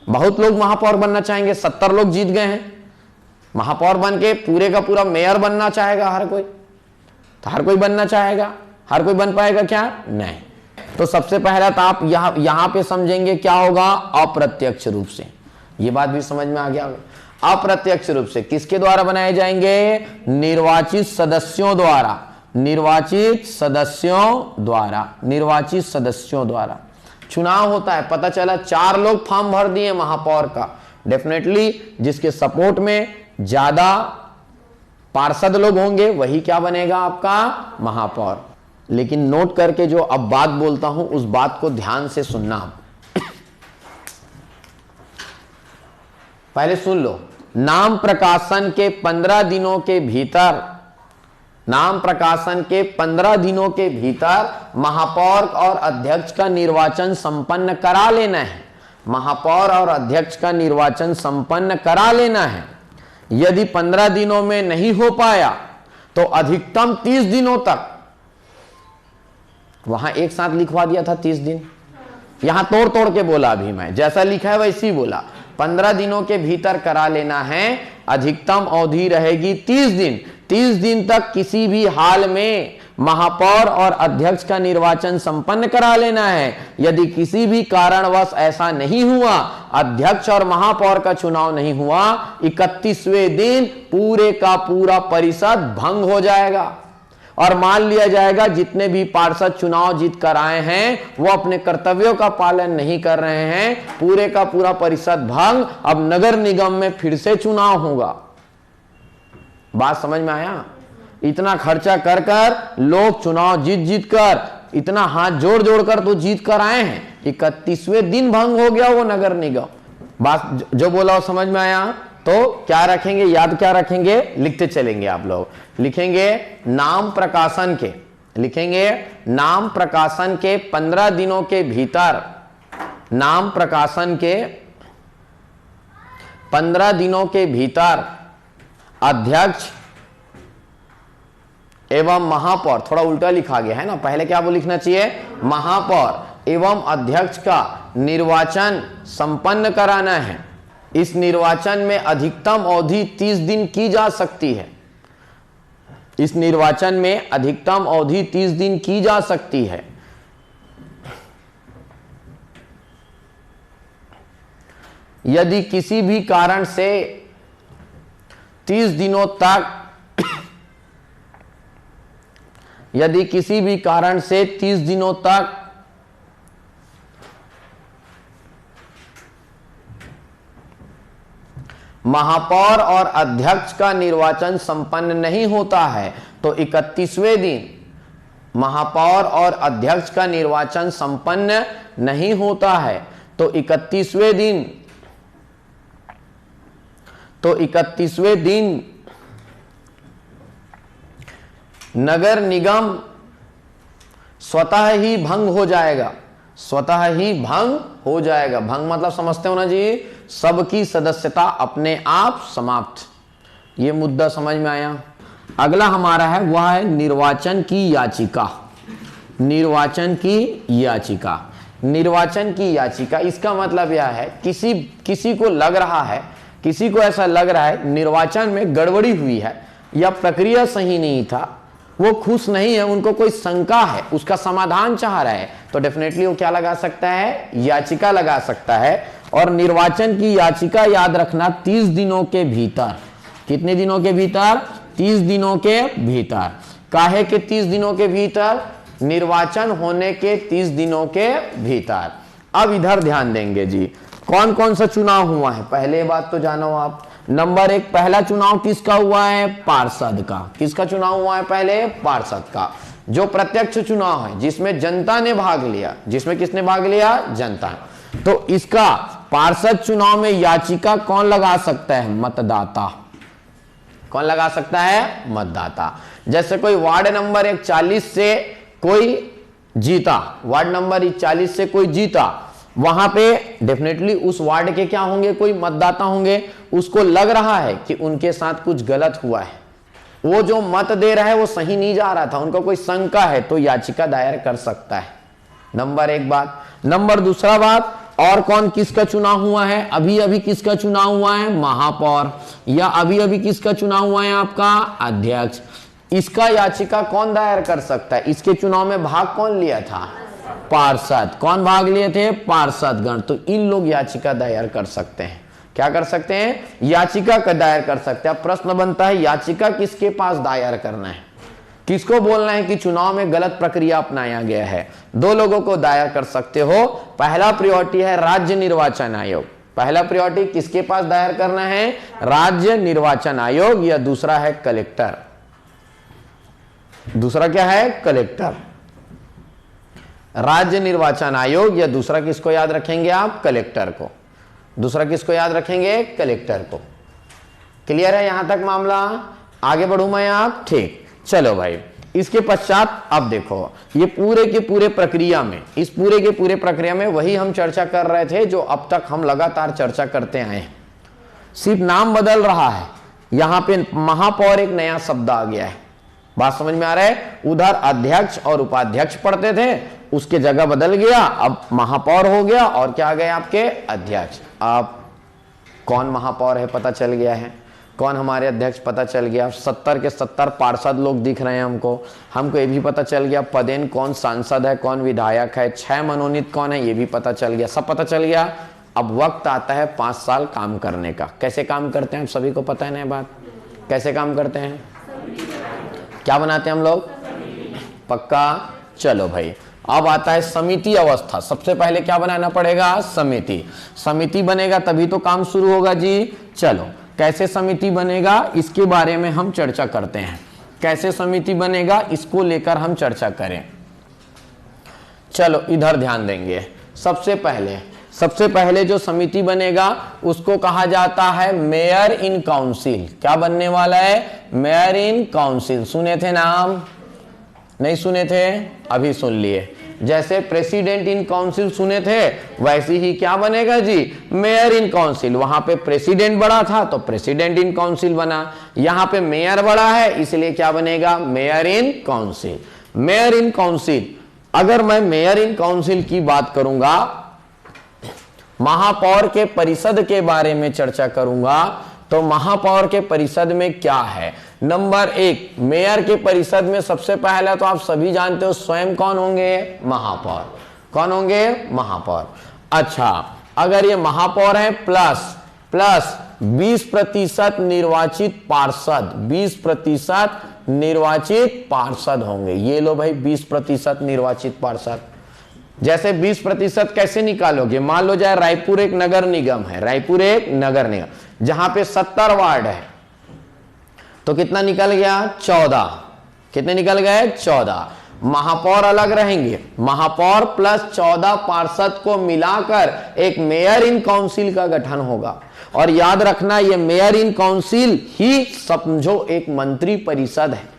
बहुत लोग महापौर बनना चाहेंगे, 70 लोग जीत गए हैं महापौर बन के, पूरे का पूरा मेयर बनना चाहेगा हर कोई, तो हर कोई बनना चाहेगा, हर कोई बन पाएगा क्या, नहीं। तो सबसे पहला तो आप यहां पे समझेंगे क्या होगा, अप्रत्यक्ष रूप से, ये बात भी समझ में आ गया होगा। अप्रत्यक्ष रूप से किसके द्वारा बनाए जाएंगे, निर्वाचित सदस्यों द्वारा, निर्वाचित सदस्यों द्वारा, निर्वाचित सदस्यों द्वारा चुनाव होता है। पता चला 4 लोग फॉर्म भर दिए महापौर का, डेफिनेटली जिसके सपोर्ट में ज्यादा पार्षद लोग होंगे वही क्या बनेगा, आपका महापौर। लेकिन नोट करके जो अब बात बोलता हूं उस बात को ध्यान से सुनना। पहले सुन लो, नाम प्रकाशन के 15 दिनों के भीतर, नाम प्रकाशन के 15 दिनों के भीतर महापौर और अध्यक्ष का निर्वाचन संपन्न करा लेना है। महापौर और अध्यक्ष का निर्वाचन संपन्न करा लेना है। यदि 15 दिनों में नहीं हो पाया तो अधिकतम 30 दिनों तक, वहां एक साथ लिखवा दिया था 30 दिन, यहां तोड़ तोड़ के बोला अभी मैं, जैसा लिखा है वैसे ही बोला। 15 दिनों के भीतर करा लेना है, अधिकतम अवधि रहेगी 30 दिन। 30 दिन तक किसी भी हाल में महापौर और अध्यक्ष का निर्वाचन संपन्न करा लेना है। यदि किसी भी कारणवश ऐसा नहीं हुआ, अध्यक्ष और महापौर का चुनाव नहीं हुआ, 31वें दिन पूरे का पूरा परिषद भंग हो जाएगा और मान लिया जाएगा जितने भी पार्षद चुनाव जीत कर आए हैं वो अपने कर्तव्यों का पालन नहीं कर रहे हैं, पूरे का पूरा परिषद भंग। अब नगर निगम में फिर से चुनाव होगा। बात समझ में आया? इतना खर्चा कर कर लोग चुनाव जीत कर, इतना हाथ जोड़ जोड़ कर तो जीत कर आए हैं, 31वें दिन भंग हो गया वो नगर निगम। बात जो बोला वो समझ में आया? तो क्या रखेंगे, याद क्या रखेंगे, लिखते चलेंगे आप लोग। लिखेंगे नाम प्रकाशन के, लिखेंगे नाम प्रकाशन के 15 दिनों के भीतर, नाम प्रकाशन के 15 दिनों के भीतर अध्यक्ष एवं महापौर, थोड़ा उल्टा लिखा गया है ना, पहले क्या वो लिखना चाहिए, महापौर एवं अध्यक्ष का निर्वाचन संपन्न कराना है। इस निर्वाचन में अधिकतम अवधि 30 दिन की जा सकती है। इस निर्वाचन में अधिकतम अवधि 30 दिन की जा सकती है। यदि किसी भी कारण से 30 दिनों तक, यदि किसी भी कारण से 30 दिनों तक महापौर और अध्यक्ष का निर्वाचन संपन्न नहीं होता है तो 31वें दिन, महापौर और अध्यक्ष का निर्वाचन संपन्न नहीं होता है तो 31वें दिन, तो 31वें दिन नगर निगम स्वतः ही भंग हो जाएगा, स्वतः ही भंग हो जाएगा। भंग मतलब समझते हो ना जी, सबकी सदस्यता अपने आप समाप्त। ये मुद्दा समझ में आया? अगला हमारा है वह है निर्वाचन की याचिका। निर्वाचन की याचिका, निर्वाचन की याचिका, इसका मतलब यह है किसी को लग रहा है, किसी को ऐसा लग रहा है निर्वाचन में गड़बड़ी हुई है या प्रक्रिया सही नहीं था, वो खुश नहीं है, उनको कोई शंका है, उसका समाधान चाह रहा है, तो डेफिनेटली वो क्या लगा सकता है, याचिका लगा सकता है। और निर्वाचन की याचिका याद रखना 30 दिनों के भीतर। कितने दिनों के भीतर? 30 दिनों के भीतर। काहे के 30 दिनों के भीतर? निर्वाचन होने के 30 दिनों के भीतर। अब इधर ध्यान देंगे जी, कौन कौन सा चुनाव हुआ है, पहले बात तो जानो आप। नंबर 1, पहला चुनाव किसका हुआ है? पार्षद का। किसका चुनाव हुआ है? पहले पार्षद का, जो प्रत्यक्ष चुनाव है, जिसमें जनता ने भाग लिया। जिसमें किसने भाग लिया? जनता। तो इसका पार्षद चुनाव में याचिका कौन लगा सकता है? मतदाता। कौन लगा सकता है? मतदाता। जैसे कोई वार्ड नंबर 41 से कोई जीता, वार्ड नंबर 41 से कोई जीता, वहां पे डेफिनेटली उस वार्ड के क्या होंगे? कोई मतदाता होंगे। उसको लग रहा है कि उनके साथ कुछ गलत हुआ है, वो जो मत दे रहा है वो सही नहीं जा रहा था, उनको कोई शंका है, तो याचिका दायर कर सकता है। नंबर एक बात। नंबर दूसरा बात, और कौन किसका चुनाव हुआ है? अभी अभी किसका चुनाव हुआ है? महापौर। या अभी अभी किसका चुनाव हुआ है? आपका अध्यक्ष। इसका याचिका कौन दायर कर सकता है? इसके चुनाव में भाग कौन लिया था? पार्षद। कौन भाग लिए थे? पार्षदगण। तो इन लोग याचिका दायर कर सकते हैं। क्या कर सकते हैं? याचिका का दायर कर सकते हैं। प्रश्न बनता है याचिका किसके पास दायर करना है? किसको बोलना है कि चुनाव में गलत प्रक्रिया अपनाया गया है? दो लोगों को दायर कर सकते हो। पहला प्रायोरिटी है राज्य निर्वाचन आयोग। पहला प्रायोरिटी किसके पास दायर करना है? राज्य निर्वाचन आयोग। या दूसरा है कलेक्टर। दूसरा क्या है? कलेक्टर। राज्य निर्वाचन आयोग या दूसरा किसको याद रखेंगे आप? कलेक्टर को। दूसरा किसको याद रखेंगे? कलेक्टर को। क्लियर है यहां तक मामला? आगे बढ़ूं मैं आप? ठीक, चलो भाई। इसके पश्चात अब देखो, ये पूरे के पूरे प्रक्रिया में, इस पूरे के पूरे प्रक्रिया में वही हम चर्चा कर रहे थे जो अब तक हम लगातार चर्चा करते आए हैं। सिर्फ नाम बदल रहा है। यहां पे महापौर एक नया शब्द आ गया है। बात समझ में आ रहा है? उधर अध्यक्ष और उपाध्यक्ष पढ़ते थे, उसके जगह बदल गया, अब महापौर हो गया। और क्या आ गए आपके? अध्यक्ष। अब कौन महापौर है पता चल गया है, कौन हमारे अध्यक्ष पता चल गया। 70 के 70 पार्षद लोग दिख रहे हैं हमको ये भी पता चल गया। पदेन कौन सांसद है, कौन विधायक है, 6 मनोनीत कौन है, ये भी पता चल गया। सब पता चल गया। अब वक्त आता है 5 साल काम करने का। कैसे काम करते हैं सभी को पता है ना बात? कैसे काम करते हैं? क्या बनाते हैं हम लोग? पक्का? चलो भाई, अब आता है समिति अवस्था। सबसे पहले क्या बनाना पड़ेगा? समिति। समिति बनेगा तभी तो काम शुरू होगा जी। चलो, कैसे समिति बनेगा इसके बारे में हम चर्चा करते हैं। कैसे समिति बनेगा इसको लेकर हम चर्चा करें। चलो इधर ध्यान देंगे। सबसे पहले जो समिति बनेगा उसको कहा जाता है मेयर इन काउंसिल। क्या बनने वाला है? Mayor in council. सुने थे नाम? नहीं सुने थे? अभी सुन लिए। जैसे प्रेसिडेंट इन काउंसिल सुने थे, वैसे ही क्या बनेगा जी? Mayor in council. वहां पे प्रेसिडेंट बड़ा था तो प्रेसिडेंट इन काउंसिल बना। यहां पे मेयर बड़ा है इसलिए क्या बनेगा? Mayor in council. Mayor in council. अगर मैं मेयर इन काउंसिल की बात करूंगा, महापौर के परिषद के बारे में चर्चा करूंगा, तो महापौर के परिषद में क्या है? नंबर 1, मेयर के परिषद में सबसे पहला तो आप सभी जानते हो स्वयं कौन होंगे? महापौर। कौन होंगे? महापौर। अच्छा, अगर ये महापौर है प्लस 20% निर्वाचित पार्षद, 20% निर्वाचित पार्षद होंगे। ये लो भाई 20% निर्वाचित पार्षद। जैसे 20% कैसे निकालोगे? मान लो जाए रायपुर एक नगर निगम है, रायपुर एक नगर निगम जहां पे 70 वार्ड है, तो कितना निकल गया? 14। कितने निकल गए? 14। महापौर अलग रहेंगे। महापौर प्लस 14 पार्षद को मिलाकर एक मेयर इन काउंसिल का गठन होगा। और याद रखना, ये मेयर इन काउंसिल ही समझो एक मंत्री परिषद है।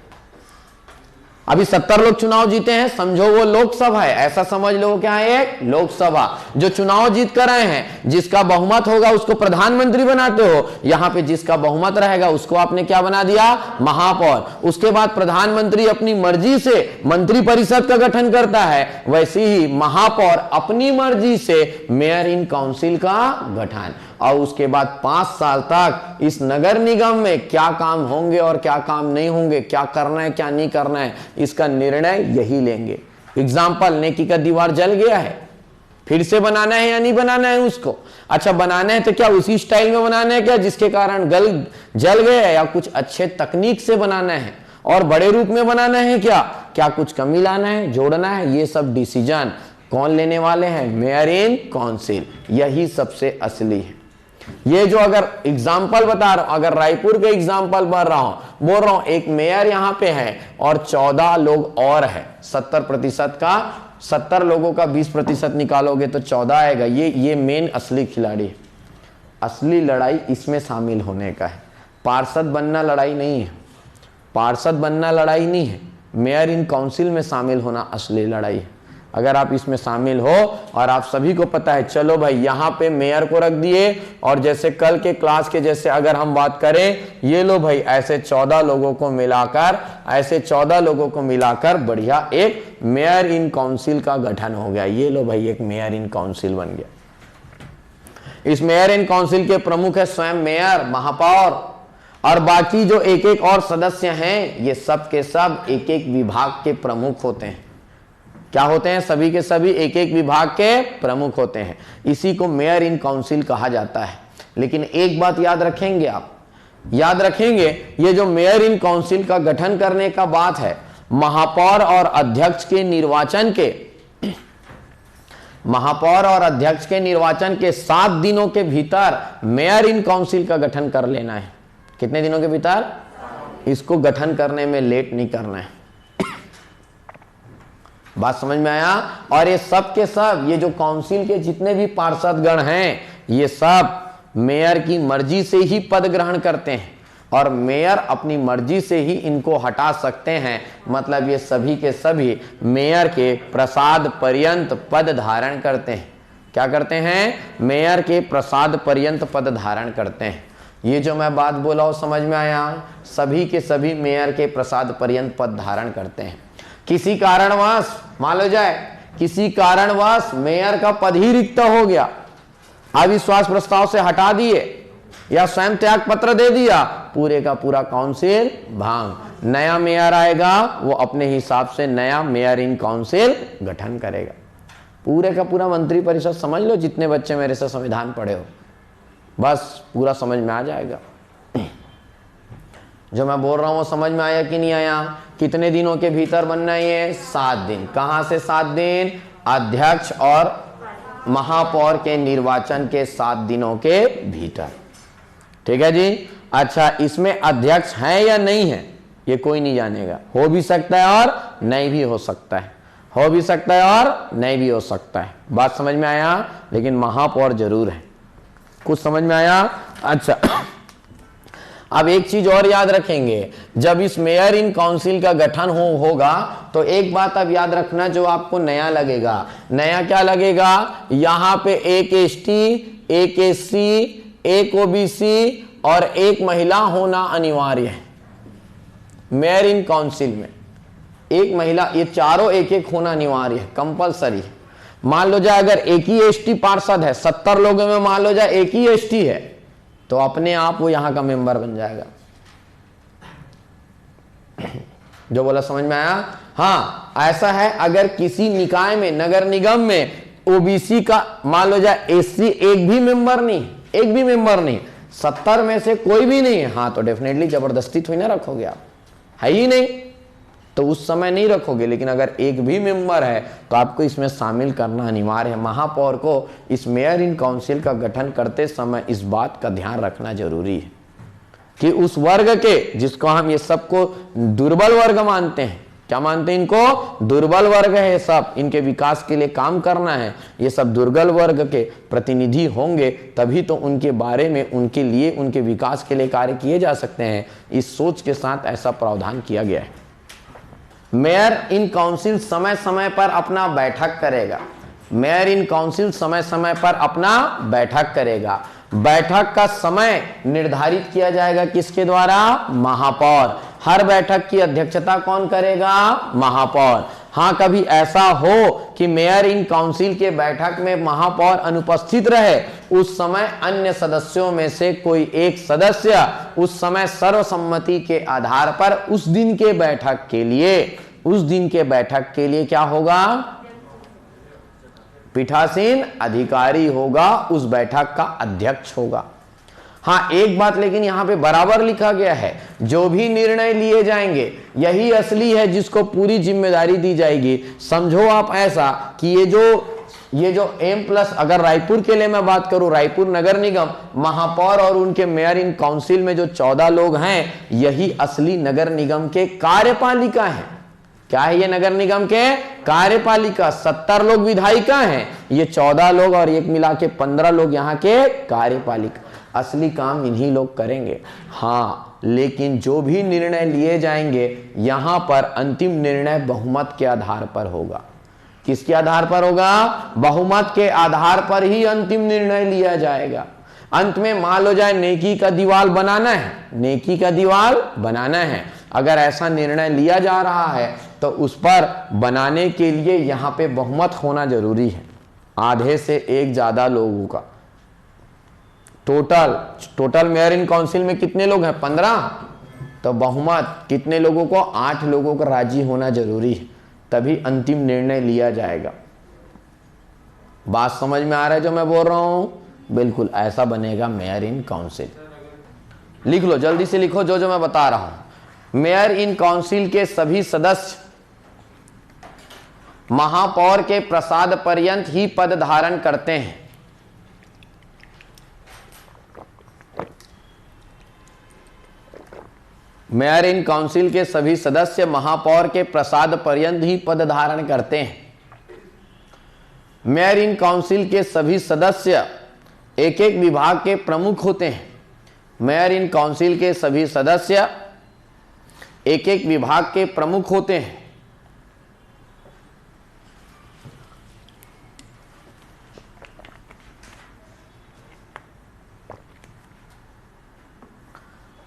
अभी 70 लोग चुनाव जीते हैं, समझो वो लोकसभा है, ऐसा समझ लो। क्या है? एक लोकसभा। जो चुनाव जीत कर आए हैं, जिसका बहुमत होगा उसको प्रधानमंत्री बनाते हो। यहां पे जिसका बहुमत रहेगा उसको आपने क्या बना दिया? महापौर। उसके बाद प्रधानमंत्री अपनी मर्जी से मंत्री परिषद का गठन करता है, वैसे ही महापौर अपनी मर्जी से मेयर इन काउंसिल का गठन। और उसके बाद 5 साल तक इस नगर निगम में क्या काम होंगे और क्या काम नहीं होंगे, क्या करना है क्या नहीं करना है, इसका निर्णय यही लेंगे। एग्जाम्पल, नेकी का दीवार जल गया है, फिर से बनाना है या नहीं बनाना है उसको? अच्छा, बनाना है तो क्या उसी स्टाइल में बनाना है क्या जिसके कारण जल गया, या कुछ अच्छे तकनीक से बनाना है और बड़े रूप में बनाना है? क्या कुछ कमी लाना है, जोड़ना है? ये सब डिसीजन कौन लेने वाले हैं? Mayor in council. यही सबसे असली है। ये जो अगर एग्जाम्पल बता रहा हूं, अगर रायपुर के एग्जाम्पल बोल रहा हूं, एक मेयर यहां पे है और 14 लोग और है। 70% का 70 लोगों का 20% निकालोगे तो 14 आएगा। ये मेन असली खिलाड़ी है। असली लड़ाई इसमें शामिल होने का है। पार्षद बनना लड़ाई नहीं है, पार्षद बनना लड़ाई नहीं है, मेयर इन काउंसिल में शामिल होना असली लड़ाई है। अगर आप इसमें शामिल हो और आप सभी को पता है, चलो भाई यहाँ पे मेयर को रख दिए, और जैसे कल के क्लास के जैसे अगर हम बात करें, ये लो भाई ऐसे 14 लोगों को मिलाकर, ऐसे 14 लोगों को मिलाकर बढ़िया एक मेयर इन काउंसिल का गठन हो गया। ये लो भाई एक मेयर इन काउंसिल बन गया। इस मेयर इन काउंसिल के प्रमुख है स्वयं मेयर, महापौर, और बाकी जो एक एक और सदस्य हैं, ये सब के सब एक एक विभाग के प्रमुख होते हैं। क्या होते हैं? सभी के सभी एक एक विभाग के प्रमुख होते हैं। इसी को मेयर इन काउंसिल कहा जाता है। लेकिन एक बात याद रखेंगे, आप याद रखेंगे, ये जो मेयर इन काउंसिल का गठन करने का बात है, महापौर और अध्यक्ष के निर्वाचन के, महापौर और अध्यक्ष के निर्वाचन के 7 दिनों के भीतर मेयर इन काउंसिल का गठन कर लेना है। कितने दिनों के भीतर? इसको गठन करने में लेट नहीं करना है। बात समझ में आया? और ये सब के सब, ये जो काउंसिल के जितने भी पार्षदगण हैं, ये सब मेयर की मर्जी से ही पद ग्रहण करते हैं, और मेयर अपनी मर्जी से ही इनको हटा सकते हैं। मतलब ये सभी के सभी मेयर के प्रसाद पर्यंत पद धारण करते हैं। क्या करते हैं? मेयर के प्रसाद पर्यंत पद धारण करते हैं। ये जो मैं बात बोला हो समझ में आया? सभी के सभी मेयर के प्रसाद पर्यंत पद धारण करते हैं। किसी कारणवश मान लो जाए, किसी कारणवश मेयर का पद ही रिक्त हो गया, अविश्वास प्रस्ताव से हटा दिए या स्वयं त्याग पत्र दे दिया, पूरे का पूरा काउंसिल भांग। नया मेयर आएगा, वो अपने हिसाब से नया मेयर इन काउंसिल गठन करेगा। पूरे का पूरा मंत्री परिषद समझ लो, जितने बच्चे मेरे से संविधान पढ़े हो, बस पूरा समझ में आ जाएगा। जो मैं बोल रहा हूं वो समझ में आया कि नहीं आया? कितने दिनों के भीतर बनना है ये? 7 दिन। कहां से 7 दिन? अध्यक्ष और महापौर के निर्वाचन के 7 दिनों के भीतर। ठीक है जी। अच्छा, इसमें अध्यक्ष है या नहीं है ये कोई नहीं जानेगा। हो भी सकता है और नहीं भी हो सकता है, हो भी सकता है और नहीं भी हो सकता है। बात समझ में आया? लेकिन महापौर जरूर है। कुछ समझ में आया? अच्छा, अब एक चीज और याद रखेंगे, जब इस मेयर इन काउंसिल का गठन होगा तो एक बात अब याद रखना जो आपको नया लगेगा। नया क्या लगेगा? यहां पे एक एसटी, एक एससी, एक ओबीसी और एक महिला होना अनिवार्य है। मेयर इन काउंसिल में एक महिला, ये चारों एक एक होना अनिवार्य है, कंपलसरी है। मान लो जाए अगर एक ही एसटी पार्षद है, 70 लोगों में मान लो जाए एक ही एसटी है, तो अपने आप वो यहां का मेंबर बन जाएगा। जो बोला समझ में आया? हाँ, ऐसा है अगर किसी निकाय में, नगर निगम में ओबीसी का मान लो जाए एससी एक भी मेंबर नहीं, एक भी मेंबर नहीं, 70 में से कोई भी नहीं है, हाँ तो डेफिनेटली जबरदस्ती थोड़ी ना रखोगे आप, है ही नहीं, तो उस समय नहीं रखोगे। लेकिन अगर एक भी मेंबर है तो आपको इसमें शामिल करना अनिवार्य है। महापौर को इस मेयर इन काउंसिल का गठन करते समय इस बात का ध्यान रखना जरूरी है कि उस वर्ग के, जिसको हम ये सबको दुर्बल वर्ग मानते हैं, क्या मानते हैं इनको? दुर्बल वर्ग है सब, इनके विकास के लिए काम करना है, ये सब दुर्बल वर्ग के प्रतिनिधि होंगे, तभी तो उनके बारे में, उनके लिए, उनके विकास के लिए कार्य किए जा सकते हैं। इस सोच के साथ ऐसा प्रावधान किया गया है। मेयर इन काउंसिल समय समय पर अपना बैठक करेगा। मेयर इन काउंसिल समय समय पर अपना बैठक करेगा। बैठक का समय निर्धारित किया जाएगा किसके द्वारा? महापौर। हर बैठक की अध्यक्षता कौन करेगा? महापौर। हाँ, कभी ऐसा हो कि मेयर इन काउंसिल के बैठक में महापौर अनुपस्थित रहे, उस समय अन्य सदस्यों में से कोई एक सदस्य उस समय सर्वसम्मति के आधार पर उस दिन के बैठक के लिए, उस दिन के बैठक के लिए क्या होगा? पीठासीन अधिकारी होगा, उस बैठक का अध्यक्ष होगा। हाँ, एक बात लेकिन यहां पे बराबर लिखा गया है, जो भी निर्णय लिए जाएंगे यही असली है जिसको पूरी जिम्मेदारी दी जाएगी। समझो आप ऐसा कि ये जो M+ अगर रायपुर के लिए मैं बात करूं, रायपुर नगर निगम, महापौर और उनके मेयर इन काउंसिल में जो 14 लोग हैं, यही असली नगर निगम के कार्यपालिका हैं। क्या है ये? नगर निगम के कार्यपालिका। 70 लोग विधायिका हैं, ये 14 लोग और एक मिला के 15 लोग यहाँ के कार्यपालिका। असली काम इन्हीं लोग करेंगे। हाँ, लेकिन जो भी निर्णय लिए जाएंगे यहां पर अंतिम निर्णय बहुमत के आधार पर होगा। किसके आधार पर होगा? बहुमत के आधार पर ही अंतिम निर्णय लिया जाएगा। अंत में मान लो जाए नेकी का दीवाल बनाना है, नेकी का दीवाल बनाना है, अगर ऐसा निर्णय लिया जा रहा है तो उस पर बनाने के लिए यहां पे बहुमत होना जरूरी है, आधे से एक ज्यादा लोगों का। टोटल मेयर इन काउंसिल में कितने लोग हैं? 15। तो बहुमत कितने लोगों को? 8 लोगों को राजी होना जरूरी है, तभी अंतिम निर्णय लिया जाएगा। बात समझ में आ रहा है जो मैं बोल रहा हूं? बिल्कुल ऐसा बनेगा मेयर इन काउंसिल। लिख लो, जल्दी से लिखो जो जो मैं बता रहा हूं। मेयर इन काउंसिल के सभी सदस्य महापौर के प्रसाद पर्यंत ही पद धारण करते हैं। मेयर इन काउंसिल के सभी सदस्य महापौर के प्रसाद पर्यंत ही पद धारण करते हैं। मेयर इन काउंसिल के सभी सदस्य एक एक विभाग के प्रमुख होते हैं। मेयर इन काउंसिल के सभी सदस्य एक एक विभाग के प्रमुख होते हैं।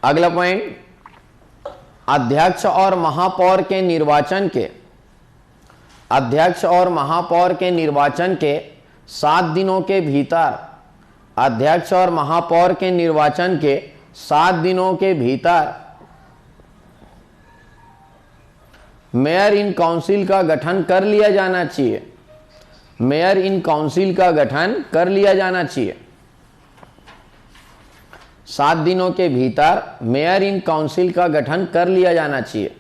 अगला पॉइंट, अध्यक्ष और महापौर के निर्वाचन के 7 दिनों के भीतर, अध्यक्ष और महापौर के निर्वाचन के 7 दिनों के भीतर मेयर इन काउंसिल का गठन कर लिया जाना चाहिए। मेयर इन काउंसिल का गठन कर लिया जाना चाहिए। 7 दिनों के भीतर मेयर इन काउंसिल का गठन कर लिया जाना चाहिए।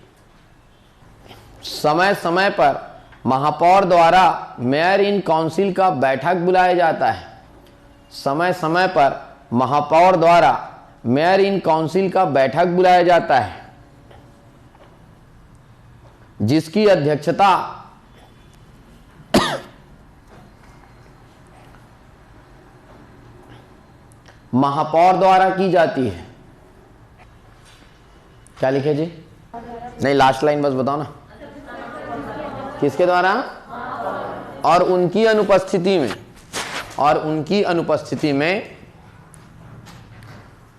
समय समय पर महापौर द्वारा मेयर इन काउंसिल का बैठक बुलाया जाता है। समय समय पर महापौर द्वारा मेयर इन काउंसिल का बैठक बुलाया जाता है, जिसकी अध्यक्षता महापौर द्वारा की जाती है। क्या लिखे जी? नहीं, लास्ट लाइन बस बताओ ना। किसके द्वारा? और उनकी अनुपस्थिति में, और उनकी अनुपस्थिति में,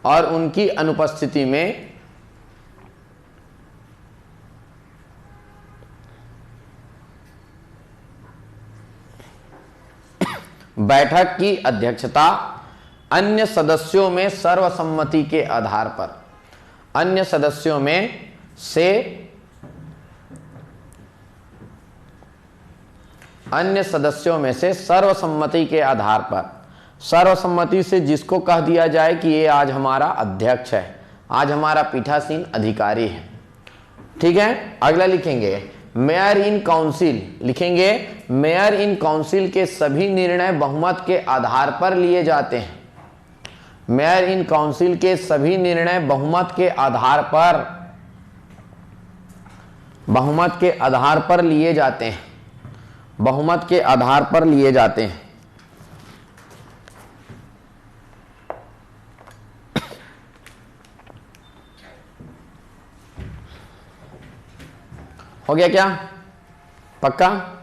और उनकी अनुपस्थिति में बैठक की अध्यक्षता अन्य सदस्यों में सर्वसम्मति के आधार पर, अन्य सदस्यों में से सर्वसम्मति के आधार पर, सर्वसम्मति से जिसको कह दिया जाए कि ये आज हमारा अध्यक्ष है, आज हमारा पीठासीन अधिकारी है। ठीक है, अगला लिखेंगे मेयर इन काउंसिल। लिखेंगे मेयर इन काउंसिल के सभी निर्णय बहुमत के आधार पर लिए जाते हैं। मेयर इन काउंसिल के सभी निर्णय बहुमत के आधार पर, बहुमत के आधार पर लिए जाते हैं। बहुमत के आधार पर लिए जाते हैं। हो गया क्या? पक्का?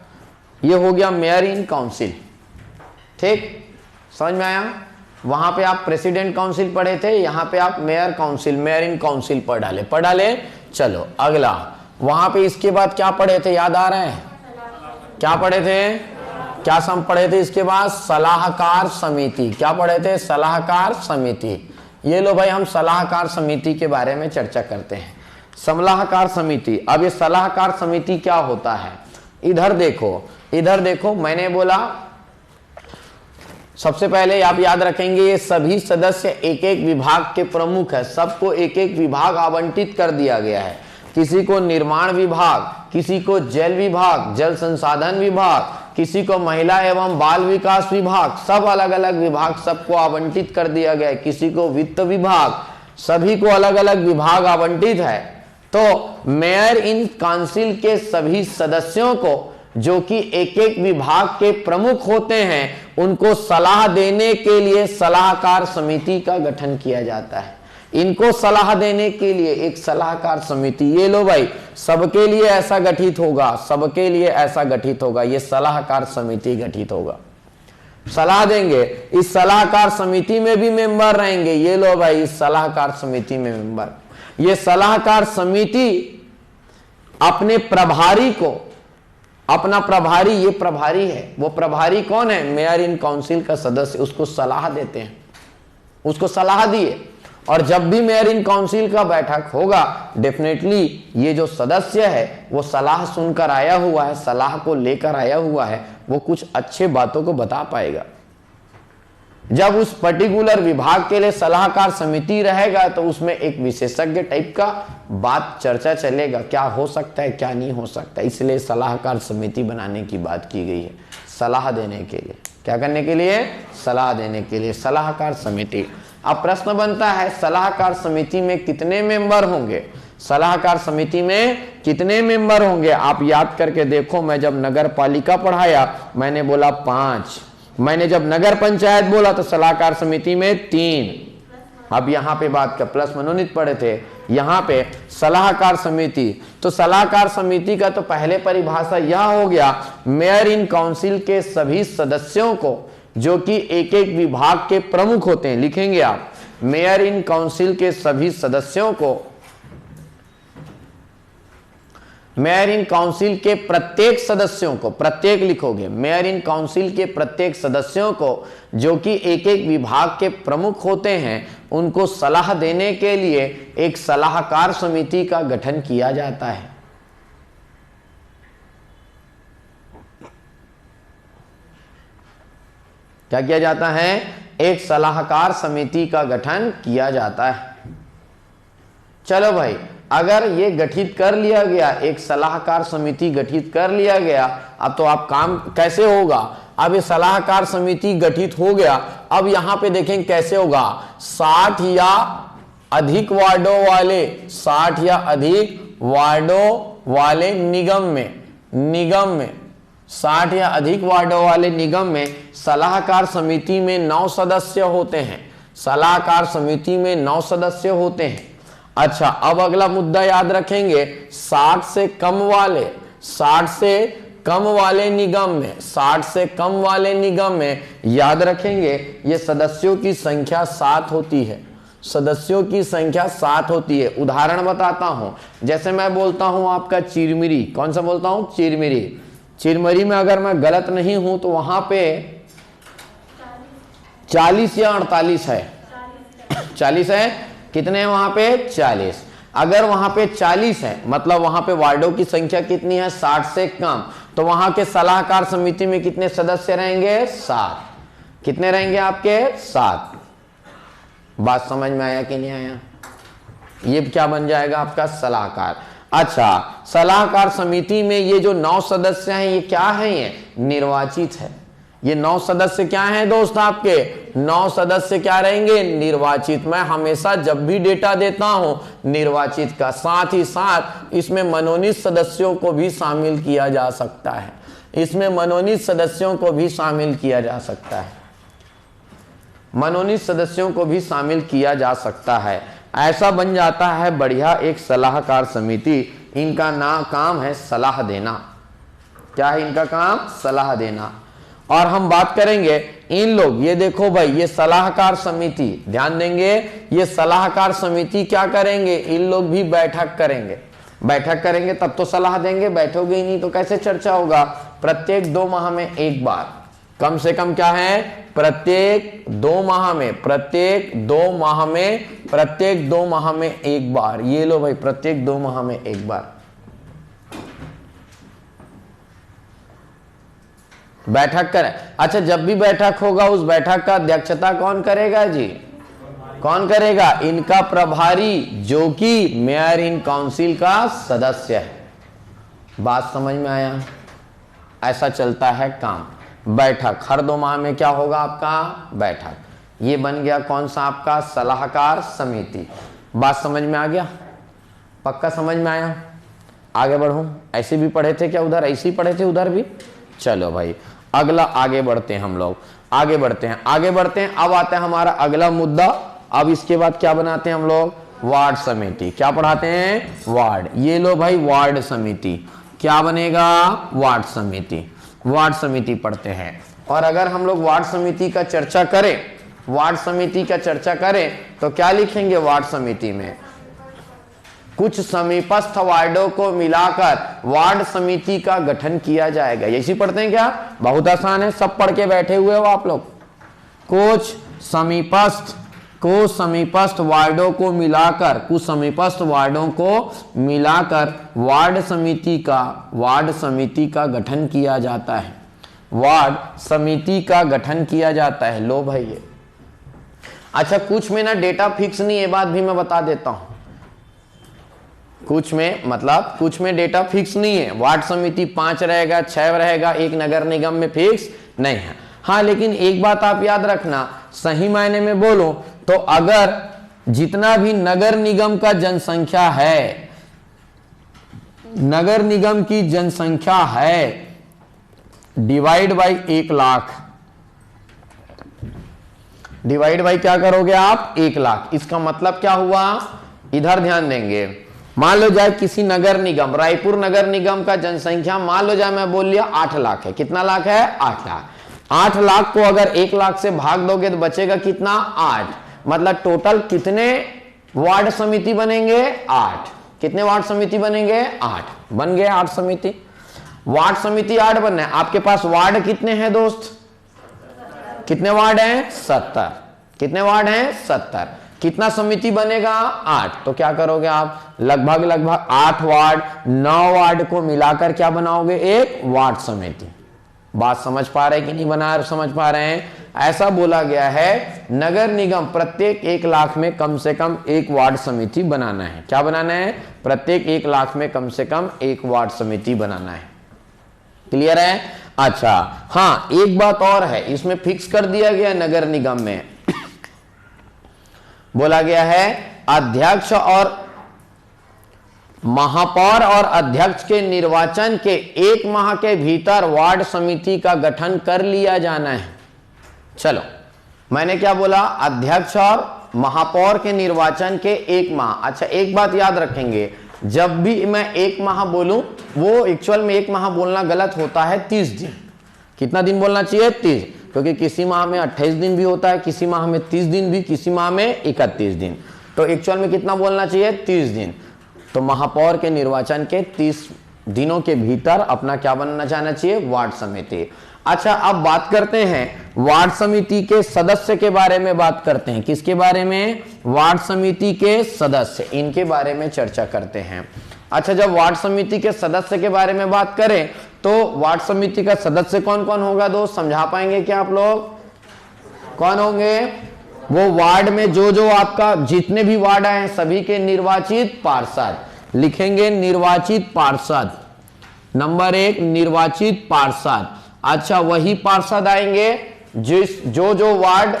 ये हो गया मेयर इन काउंसिल। ठीक, समझ में आया? वहां पे आप प्रेसिडेंट काउंसिल पढ़े थे, यहां पे आप mayor council, mayor in council पढ़ डाले। चलो अगला, वहां पे इसके बाद क्या पढ़े थे, याद आ रहे हैं? क्या पढ़े थे? क्या सम पढ़े थे इसके बाद? सलाहकार समिति। क्या पढ़े थे? सलाहकार समिति। ये लो भाई, हम सलाहकार समिति के बारे में चर्चा करते हैं। सलाहकार समिति, अब ये सलाहकार समिति क्या होता है? इधर देखो, मैंने बोला सबसे पहले आप याद रखेंगे ये सभी सदस्य एक एक विभाग के प्रमुख है। सबको एक एक विभाग आवंटित कर दिया गया है। किसी को निर्माण विभाग, किसी को जेल विभाग, जल संसाधन विभाग, किसी को महिला एवं बाल विकास विभाग, सब अलग अलग विभाग सबको आवंटित कर दिया गया है। किसी को वित्त विभाग, सभी को अलग अलग विभाग आवंटित है। तो मेयर इन काउंसिल के सभी सदस्यों को जो कि एक एक विभाग के प्रमुख होते हैं, उनको सलाह देने के लिए सलाहकार समिति का गठन किया जाता है। इनको सलाह देने के लिए एक सलाहकार समिति, ये लो भाई, सबके लिए ऐसा गठित होगा, सबके लिए ऐसा गठित होगा, ये सलाहकार समिति गठित होगा, सलाह देंगे। इस सलाहकार समिति में भी मेंबर रहेंगे, ये लो भाई, इस सलाहकार समिति में मेंबर। ये सलाहकार समिति अपने प्रभारी को, अपना प्रभारी, ये प्रभारी है, वो प्रभारी कौन है, मेयर इन काउंसिल का सदस्य, उसको सलाह देते हैं, उसको सलाह दिए। और जब भी मेयर इन काउंसिल का बैठक होगा, डेफिनेटली ये जो सदस्य है वो सलाह सुनकर आया हुआ है, सलाह को लेकर आया हुआ है, वो कुछ अच्छे बातों को बता पाएगा। जब उस पर्टिकुलर विभाग के लिए सलाहकार समिति रहेगा तो उसमें एक विशेषज्ञ टाइप का बात चर्चा चलेगा, क्या हो सकता है क्या नहीं हो सकता, इसलिए सलाहकार समिति बनाने की बात की गई है, सलाह देने के लिए। क्या करने के लिए, सलाह देने के लिए सलाहकार समिति। अब प्रश्न बनता है, सलाहकार समिति में कितने मेंबर होंगे, सलाहकार समिति में कितने मेंबर होंगे। आप याद करके देखो, मैं जब नगर पालिका पढ़ाया मैंने बोला 5, मैंने जब नगर पंचायत बोला तो सलाहकार समिति में 3। अब यहाँ पे बात कर, प्लस मनोनीत पढ़े थे, यहाँ पे सलाहकार समिति, तो सलाहकार समिति का तो पहले परिभाषा यह हो गया, मेयर इन काउंसिल के सभी सदस्यों को, जो कि एक एक विभाग के प्रमुख होते हैं, लिखेंगे आप, मेयर इन काउंसिल के सभी सदस्यों को, मेयर इन काउंसिल के प्रत्येक सदस्यों को, प्रत्येक लिखोगे, मेयर इन काउंसिल के प्रत्येक सदस्यों को, जो कि एक एक विभाग के प्रमुख होते हैं, उनको सलाह देने के लिए एक सलाहकार समिति का गठन किया जाता है। क्या किया जाता है, एक सलाहकार समिति का गठन किया जाता है। चलो भाई, अगर ये गठित कर लिया गया, एक सलाहकार समिति गठित कर लिया गया, अब तो आप काम कैसे होगा, अब ये सलाहकार समिति गठित हो गया, अब यहां पे देखें कैसे होगा, 60 या अधिक वार्डों वाले, 60 या अधिक वार्डों वाले निगम में 60 या अधिक वार्डों वाले निगम में सलाहकार समिति में 9 सदस्य होते हैं, सलाहकार समिति में 9 सदस्य होते हैं। अच्छा, अब अगला मुद्दा याद रखेंगे, 60 से कम वाले निगम में, 60 से कम वाले निगम में याद रखेंगे ये सदस्यों की संख्या 7 होती है, सदस्यों की संख्या 7 होती है। उदाहरण बताता हूं, जैसे मैं बोलता हूं आपका चिरमिरी, कौन सा बोलता हूं, चिरमिरी में अगर मैं गलत नहीं हूं तो वहां पे 40 या 48 है, 40 है, कितने हैं वहां पे, 40। अगर वहां पे 40 है, मतलब वहां पे वार्डों की संख्या कितनी है, 60 से कम, तो वहां के सलाहकार समिति में कितने सदस्य रहेंगे, 7। कितने रहेंगे आपके, 7। बात समझ में आया कि नहीं आया, ये क्या बन जाएगा आपका सलाहकार। अच्छा, सलाहकार समिति में ये जो 9 सदस्य हैं, ये क्या है, ये निर्वाचित है। ये 9 सदस्य क्या हैं दोस्त, आपके 9 सदस्य क्या रहेंगे, निर्वाचित। मैं हमेशा जब भी डेटा देता हूं निर्वाचित का, साथ ही साथ इसमें मनोनीत सदस्यों को भी शामिल किया जा सकता है, इसमें मनोनीत सदस्यों को भी शामिल किया जा सकता है, मनोनीत सदस्यों को भी शामिल किया जा सकता है। ऐसा बन जाता है बढ़िया एक सलाहकार समिति। इनका काम है सलाह देना। क्या है इनका काम, सलाह देना। और हम बात करेंगे इन लोग, ये देखो भाई, ये सलाहकार समिति, ध्यान देंगे, ये सलाहकार समिति क्या करेंगे, इन लोग भी बैठक करेंगे तब तो सलाह देंगे, बैठोगे ही नहीं तो कैसे चर्चा होगा। प्रत्येक 2 माह में एक बार, कम से कम क्या है, प्रत्येक 2 माह में एक बार, ये लो भाई, प्रत्येक 2 माह में एक बार बैठक करें। अच्छा, जब भी बैठक होगा उस बैठक का अध्यक्षता कौन करेगा जी, कौन करेगा, इनका प्रभारी, जो कि मेयर इन काउंसिल का सदस्य है। बात समझ में आया, ऐसा चलता है काम। बैठक हर 2 माह में क्या होगा आपका, बैठक। ये बन गया कौन सा आपका, सलाहकार समिति। बात समझ में आ गया, पक्का समझ में आया। आगे बढ़ूं, ऐसे भी पढ़े थे क्या उधर, ऐसे ही पढ़े थे उधर भी। चलो भाई अगला आगे बढ़ते हैं हम लोग, आगे बढ़ते हैं, आगे बढ़ते हैं। अब आता है हमारा अगला मुद्दा। अब इसके बाद क्या बनाते हैं हम लोग, वार्ड समिति। क्या पढ़ाते हैं, वार्ड। ये लो भाई वार्ड समिति, क्या बनेगा, वार्ड समिति। वार्ड समिति पढ़ते हैं। और अगर हम लोग वार्ड समिति का चर्चा करें, वार्ड समिति का चर्चा करें तो क्या लिखेंगे वार्ड समिति में, कुछ समीपस्थ वार्डों को मिलाकर वार्ड समिति का गठन किया जाएगा। यही पढ़ते हैं क्या, बहुत आसान है, सब पढ़ के बैठे हुए हो आप लोग। कुछ समीपस्थ वार्डों को मिलाकर, कुछ समीपस्थ वार्डों को मिलाकर वार्ड समिति का गठन किया जाता है, वार्ड समिति का गठन किया जाता है। लो भाई ये अच्छा, कुछ में ना डेटा फिक्स नहीं, ये बात भी मैं बता देता हूं। कुछ में डेटा फिक्स नहीं है, वार्ड समिति 5 रहेगा, 6 रहेगा, एक नगर निगम में फिक्स नहीं है। हाँ लेकिन एक बात आप याद रखना, सही मायने में बोलो तो अगर जितना भी नगर निगम का जनसंख्या है, नगर निगम की जनसंख्या है divide by 1 lakh, divide by क्या करोगे आप, 1 लाख। इसका मतलब क्या हुआ, इधर ध्यान देंगे। मान लो जाए किसी नगर निगम, रायपुर नगर निगम का जनसंख्या मान लो जाए मैं बोल लिया 8 लाख है। कितना लाख है, 8 लाख। 8 लाख को अगर 1 लाख से भाग दोगे तो बचेगा कितना, 8। मतलब टोटल कितने वार्ड समिति बनेंगे, 8। कितने वार्ड समिति बनेंगे, 8। बन गए 8 समिति, वार्ड समिति 8 बनना है। आपके पास वार्ड कितने हैं दोस्त, कितने वार्ड हैं, 70। कितने वार्ड हैं, 70। कितना समिति बनेगा, 8। तो क्या करोगे आप, लगभग 8 वार्ड 9 वार्ड को मिलाकर क्या बनाओगे, एक वार्ड समिति। बात समझ पा रहे कि नहीं बना समझ पा रहे हैं। ऐसा बोला गया है नगर निगम प्रत्येक 1 लाख में कम से कम 1 वार्ड समिति बनाना है। क्या बनाना है, प्रत्येक 1 लाख में कम से कम 1 वार्ड समिति बनाना है। क्लियर है। अच्छा हाँ एक बात और है, इसमें फिक्स कर दिया गया नगर निगम में बोला गया है अध्यक्ष और महापौर और अध्यक्ष के निर्वाचन के 1 माह के भीतर वार्ड समिति का गठन कर लिया जाना है। चलो मैंने क्या बोला, अध्यक्ष और महापौर के निर्वाचन के 1 माह। अच्छा एक बात याद रखेंगे, जब भी मैं 1 माह बोलूं वो एक्चुअल में 1 माह बोलना गलत होता है, 30 दिन। कितना दिन बोलना चाहिए, 30, क्योंकि किसी माह में 28 दिन भी होता है, किसी माह में 30 दिन भी, किसी माह में 31 दिन। तो एक्चुअल में कितना बोलना चाहिए, 30 दिन। तो महापौर के निर्वाचन के 30 दिनों के भीतर अपना क्या बनना जाना चाहिए, वार्ड समिति। अच्छा अब बात करते हैं वार्ड समिति के सदस्य के बारे में, बात करते हैं किसके बारे में, वार्ड समिति के सदस्य, इनके बारे में चर्चा करते हैं। अच्छा जब वार्ड समिति के सदस्य के बारे में बात करें तो वार्ड समिति का सदस्य कौन कौन होगा दोस्त, समझा पाएंगे क्या आप लोग, कौन होंगे, वो वार्ड में जो आपका जितने भी वार्ड आए हैं सभी के निर्वाचित पार्षद, लिखेंगे निर्वाचित पार्षद। नंबर 1 निर्वाचित पार्षद। अच्छा वही पार्षद आएंगे जो वार्ड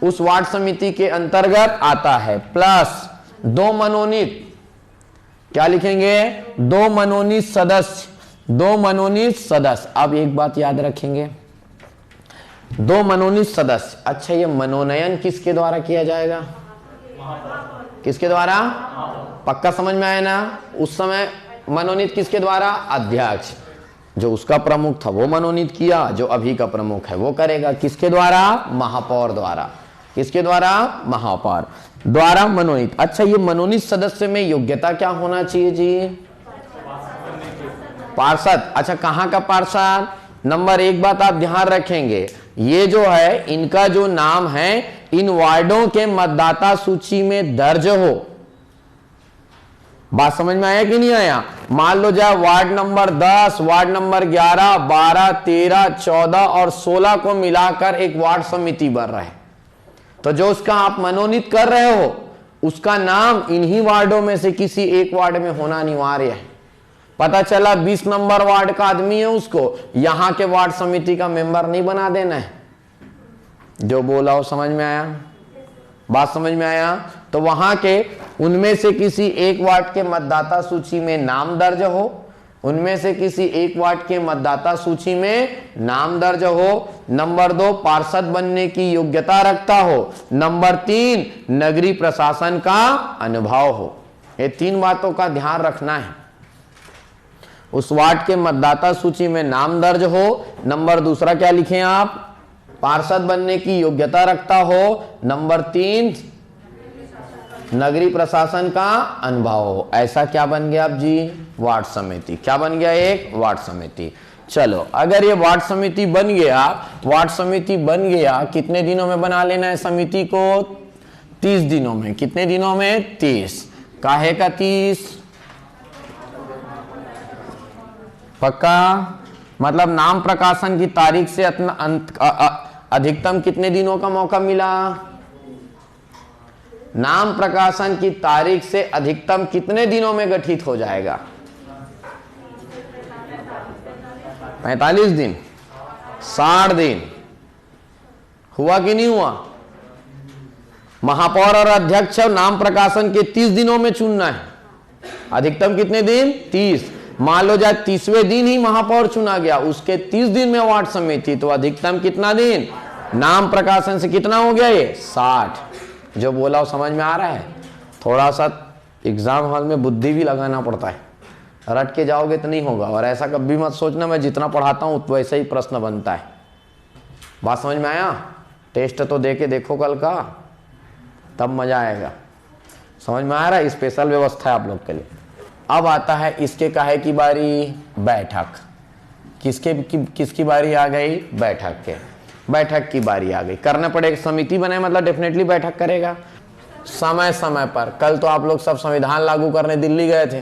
उस वार्ड समिति के अंतर्गत आता है, प्लस 2 मनोनीत, क्या लिखेंगे, 2 मनोनीत सदस्य, 2 मनोनीत सदस्य। अब एक बात याद रखेंगे, 2 मनोनीत सदस्य। अच्छा ये मनोनयन किसके द्वारा किया जाएगा, किसके द्वारा, पक्का समझ में आया ना। उस समय मनोनीत किसके द्वारा, अध्यक्ष, जो उसका प्रमुख था वो मनोनीत किया, जो अभी का प्रमुख है वो करेगा किसके द्वारा, महापौर द्वारा। किसके द्वारा, महापौर द्वारा मनोनीत। अच्छा ये मनोनीत सदस्य में योग्यता क्या होना चाहिए जी, पार्षद। अच्छा कहां का पार्षद, नंबर 1 बात आप ध्यान रखेंगे, ये जो है इनका जो नाम है इन वार्डों के मतदाता सूची में दर्ज हो। बात समझ में आया कि नहीं आया। मान लो जाए वार्ड नंबर 10, वार्ड नंबर 11, 12, 13, 14 और 16 को मिलाकर एक वार्ड समिति बन रहा है, तो जो उसका आप मनोनीत कर रहे हो उसका नाम इन्हीं वार्डों में से किसी एक वार्ड में होना अनिवार्य है। पता चला 20 नंबर वार्ड का आदमी है, उसको यहां के वार्ड समिति का मेंबर नहीं बना देना है। जो बोला हो समझ में आया, बात समझ में आया। तो वहां के उनमें से किसी एक वार्ड के मतदाता सूची में नाम दर्ज हो, उनमें से किसी एक वार्ड के मतदाता सूची में नाम दर्ज हो। नंबर 2, पार्षद बनने की योग्यता रखता हो। नंबर 3, नगरीय प्रशासन का अनुभव हो। ये 3 बातों का ध्यान रखना है। उस वार्ड के मतदाता सूची में नाम दर्ज हो। नंबर दूसरा क्या लिखें आप? पार्षद बनने की योग्यता रखता हो। नंबर 3, नगरीय प्रशासन का अनुभव हो। ऐसा क्या बन गया आप जी? वार्ड समिति। क्या बन गया? एक वार्ड समिति। चलो, अगर ये वार्ड समिति बन गया, वार्ड समिति बन गया, कितने दिनों में बना लेना है समिति को? 30 दिनों में। कितने दिनों में? 30। काहे का 30? पक्का? मतलब नाम प्रकाशन की तारीख से अधिकतम कितने दिनों का मौका मिला? नाम प्रकाशन की तारीख से अधिकतम कितने दिनों में गठित हो जाएगा? 45 दिन, 60 दिन। हुआ कि नहीं हुआ? महापौर और अध्यक्ष नाम प्रकाशन के 30 दिनों में चुनना है। अधिकतम कितने दिन? 30। मान लो जाए 30वें दिन ही महापौर चुना गया, उसके 30 दिन में वार्ड समिति, तो अधिकतम कितना दिन? नाम प्रकाशन से कितना हो गया ये? 60। जो बोला वो समझ में आ रहा है? थोड़ा सा एग्जाम हॉल में बुद्धि भी लगाना पड़ता है, रट के जाओगे तो नहीं होगा। और ऐसा कभी मत सोचना मैं जितना पढ़ाता हूँ वैसे ही प्रश्न बनता है। बात समझ में आया? टेस्ट तो दे के देखो कल का, तब मजा आएगा। समझ में आ रहा है? स्पेशल व्यवस्था है आप लोग के लिए। अब आता है इसके काहे की बारी? बैठक। किसकी बारी आ गई? बैठक के। बैठक की बारी आ गई। करना पड़ेगा, समिति बनाए मतलब डेफिनेटली बैठक करेगा समय समय पर। कल तो आप लोग सब संविधान लागू करने दिल्ली गए थे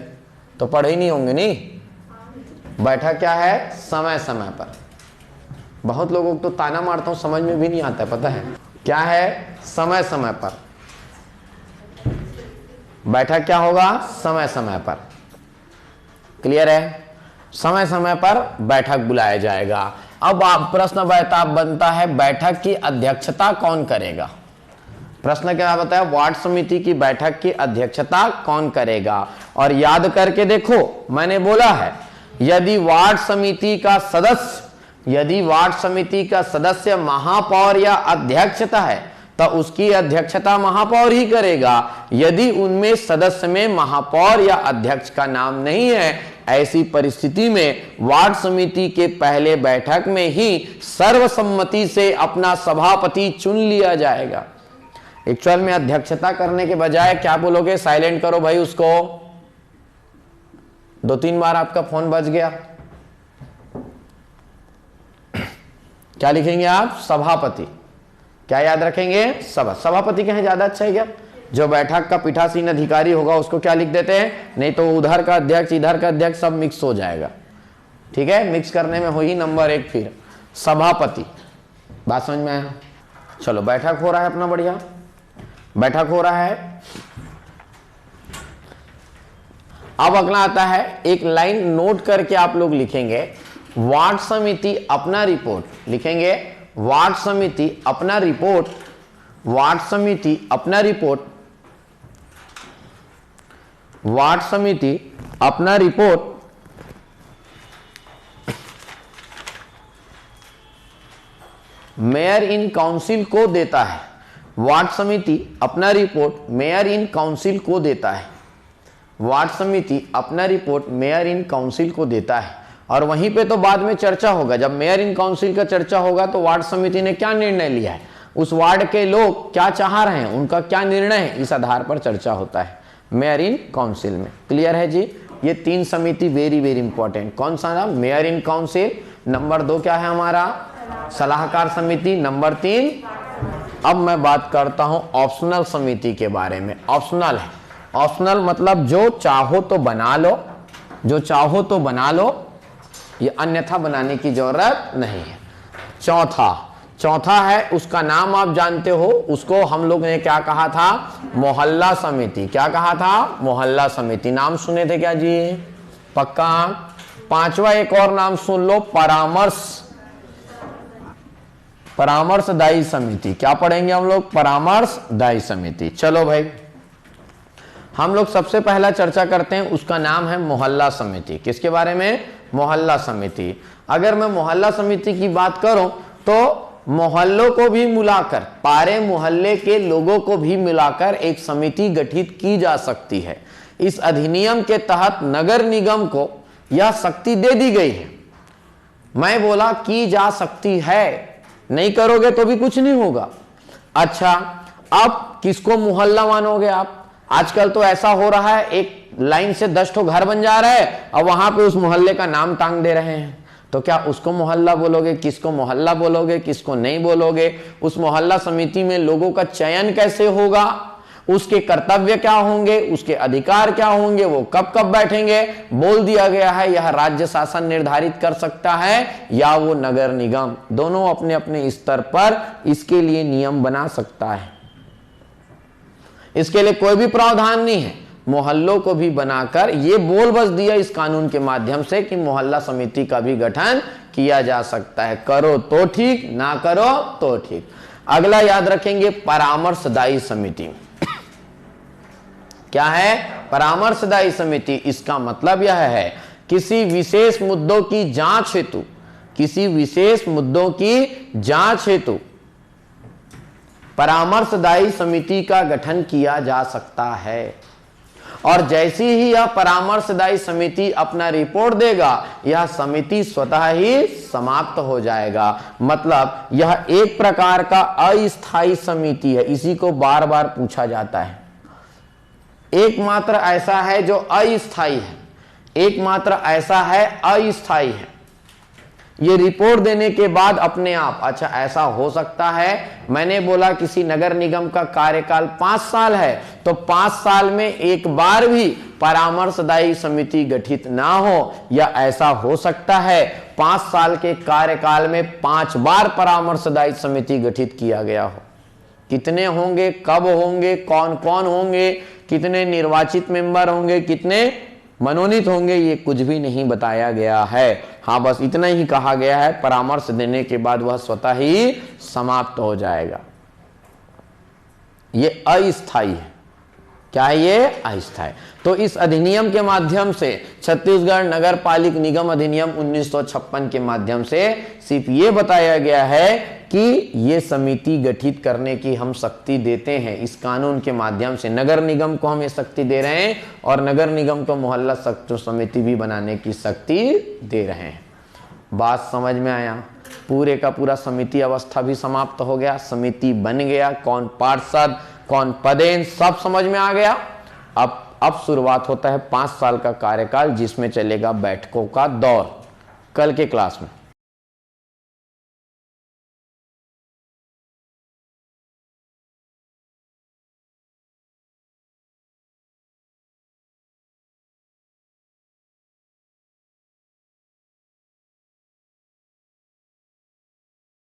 तो पढ़े ही नहीं होंगे। नहीं, बैठक क्या है? समय समय पर। बहुत लोगों को तो ताना मारता हूं, समझ में भी नहीं आता, पता है क्या है? समय समय पर बैठक क्या होगा? समय समय पर। क्लियर है? समय समय पर बैठक बुलाया जाएगा। अब आप प्रश्न बनता है, बैठक की अध्यक्षता कौन करेगा? प्रश्न क्या बताया? वार्ड समिति की बैठक की अध्यक्षता कौन करेगा? और याद करके देखो, मैंने बोला है यदि वार्ड समिति का सदस्य महापौर या अध्यक्षता है तो उसकी अध्यक्षता महापौर ही करेगा। यदि उनमें सदस्य में महापौर या अध्यक्ष का नाम नहीं है, ऐसी परिस्थिति में वार्ड समिति के पहले बैठक में ही सर्वसम्मति से अपना सभापति चुन लिया जाएगा। एक्चुअल में अध्यक्षता करने के बजाय क्या बोलोगे? साइलेंट करो भाई उसको। 2-3 बार आपका फोन बज गया। क्या लिखेंगे आप? सभापति। क्या याद रखेंगे? सभापति कहें ज्यादा अच्छा है क्या? जो बैठक का पीठासीन अधिकारी होगा उसको क्या लिख देते हैं? नहीं तो उधर का अध्यक्ष इधर का अध्यक्ष सब मिक्स हो जाएगा। ठीक है, मिक्स करने में हो ही नंबर 1 फिर सभापति। बात समझ में आया? चलो, बैठक हो रहा है अपना, बढ़िया बैठक हो रहा है। अब अगला आता है, एक लाइन नोट करके आप लोग लिखेंगे, वार्ड समिति अपना रिपोर्ट लिखेंगे। वार्ड समिति अपना रिपोर्ट, वार्ड समिति अपना रिपोर्ट, वार्ड समिति अपना रिपोर्ट मेयर इन काउंसिल को देता है। वार्ड समिति अपना रिपोर्ट मेयर इन काउंसिल को देता है। वार्ड समिति अपना रिपोर्ट मेयर इन काउंसिल को देता है। और वहीं पे तो बाद में चर्चा होगा। जब मेयर इन काउंसिल का चर्चा होगा तो वार्ड समिति ने क्या निर्णय लिया है, उस वार्ड के लोग क्या चाह रहे हैं, उनका क्या निर्णय है, इस आधार पर चर्चा होता है मेयर इन काउंसिल में। क्लियर है जी? ये 3 समिति वेरी वेरी इंपॉर्टेंट। कौन सा नाम? Mayor in council. नंबर 2 क्या है हमारा? सलाहकार समिति। नंबर 3, अब मैं बात करता हूं ऑप्शनल समिति के बारे में। ऑप्शनल है, ऑप्शनल मतलब जो चाहो तो बना लो, जो चाहो तो बना लो, ये अन्यथा बनाने की जरूरत नहीं है। चौथा है, उसका नाम आप जानते हो, उसको हम लोग ने क्या कहा था? मोहल्ला समिति। क्या कहा था? मोहल्ला समिति। नाम सुने थे क्या जी? पक्का? 5वां एक और नाम सुन लो, परामर्शदायी समिति। क्या पढ़ेंगे हम लोग? परामर्शदायी समिति। चलो भाई, हम लोग सबसे पहला चर्चा करते हैं, उसका नाम है मोहल्ला समिति। किसके बारे में? मोहल्ला समिति। अगर मैं मोहल्ला समिति की बात करूं तो मोहल्लों को भी मिलाकर, पारे मोहल्ले के लोगों को भी मिलाकर एक समिति गठित की जा सकती है। इस अधिनियम के तहत नगर निगम को यह शक्ति दे दी गई है। मैं बोला की जा सकती है, नहीं करोगे तो भी कुछ नहीं होगा। अच्छा, अब किसको मोहल्ला मानोगे आप? आजकल तो ऐसा हो रहा है, एक लाइन से 10 ठो घर बन जा रहा है और वहां पे उस मोहल्ले का नाम टांग दे रहे हैं। तो क्या उसको मोहल्ला बोलोगे? किसको मोहल्ला बोलोगे, किसको नहीं बोलोगे? उस मोहल्ला समिति में लोगों का चयन कैसे होगा? उसके कर्तव्य क्या होंगे, उसके अधिकार क्या होंगे, वो कब कब बैठेंगे? बोल दिया गया है यह राज्य शासन निर्धारित कर सकता है या वो नगर निगम, दोनों अपने अपने स्तर पर इसके लिए नियम बना सकता है। इसके लिए कोई भी प्रावधान नहीं है। मोहल्लों को भी बनाकर ये बोल बस दिया इस कानून के माध्यम से कि मोहल्ला समिति का भी गठन किया जा सकता है। करो तो ठीक, ना करो तो ठीक। अगला याद रखेंगे, परामर्शदायी समिति। क्या है? परामर्शदायी समिति। इसका मतलब यह है किसी विशेष मुद्दों की जांच हेतु, किसी विशेष मुद्दों की जांच हेतु परामर्शदायी समिति का गठन किया जा सकता है। और जैसी ही यह परामर्शदायी समिति अपना रिपोर्ट देगा, यह समिति स्वतः ही समाप्त हो जाएगा। मतलब यह एक प्रकार का अस्थायी समिति है। इसी को बार बार पूछा जाता है। एकमात्र ऐसा है जो अस्थायी है, एकमात्र ऐसा है अस्थायी है। ये रिपोर्ट देने के बाद अपने आप, अच्छा ऐसा हो सकता है, मैंने बोला किसी नगर निगम का कार्यकाल 5 साल है, तो 5 साल में एक बार भी परामर्शदायी समिति गठित ना हो, या ऐसा हो सकता है 5 साल के कार्यकाल में 5 बार परामर्शदायी समिति गठित किया गया हो। कितने होंगे, कब होंगे, कौन कौन होंगे, कितने निर्वाचित मेंबर होंगे, कितने मनोनीत होंगे, ये कुछ भी नहीं बताया गया है। हाँ, बस इतना ही कहा गया है, परामर्श देने के बाद वह स्वतः ही समाप्त हो जाएगा। ये अस्थायी है। क्या है ये? अस्थायी। तो इस अधिनियम के माध्यम से, छत्तीसगढ़ नगर पालिक निगम अधिनियम 1956 के माध्यम से सिर्फ ये बताया गया है कि ये समिति गठित करने की हम शक्ति देते हैं। इस कानून के माध्यम से नगर निगम को हम ये शक्ति दे रहे हैं और नगर निगम को मोहल्ला समिति भी बनाने की शक्ति दे रहे हैं। बात समझ में आया? पूरे का पूरा समिति अवस्था भी समाप्त हो गया, समिति बन गया, कौन पार्षद, कौन पदेन, सब समझ में आ गया। अब शुरुआत होता है 5 साल का कार्यकाल, जिसमें चलेगा बैठकों का दौर। कल के क्लास में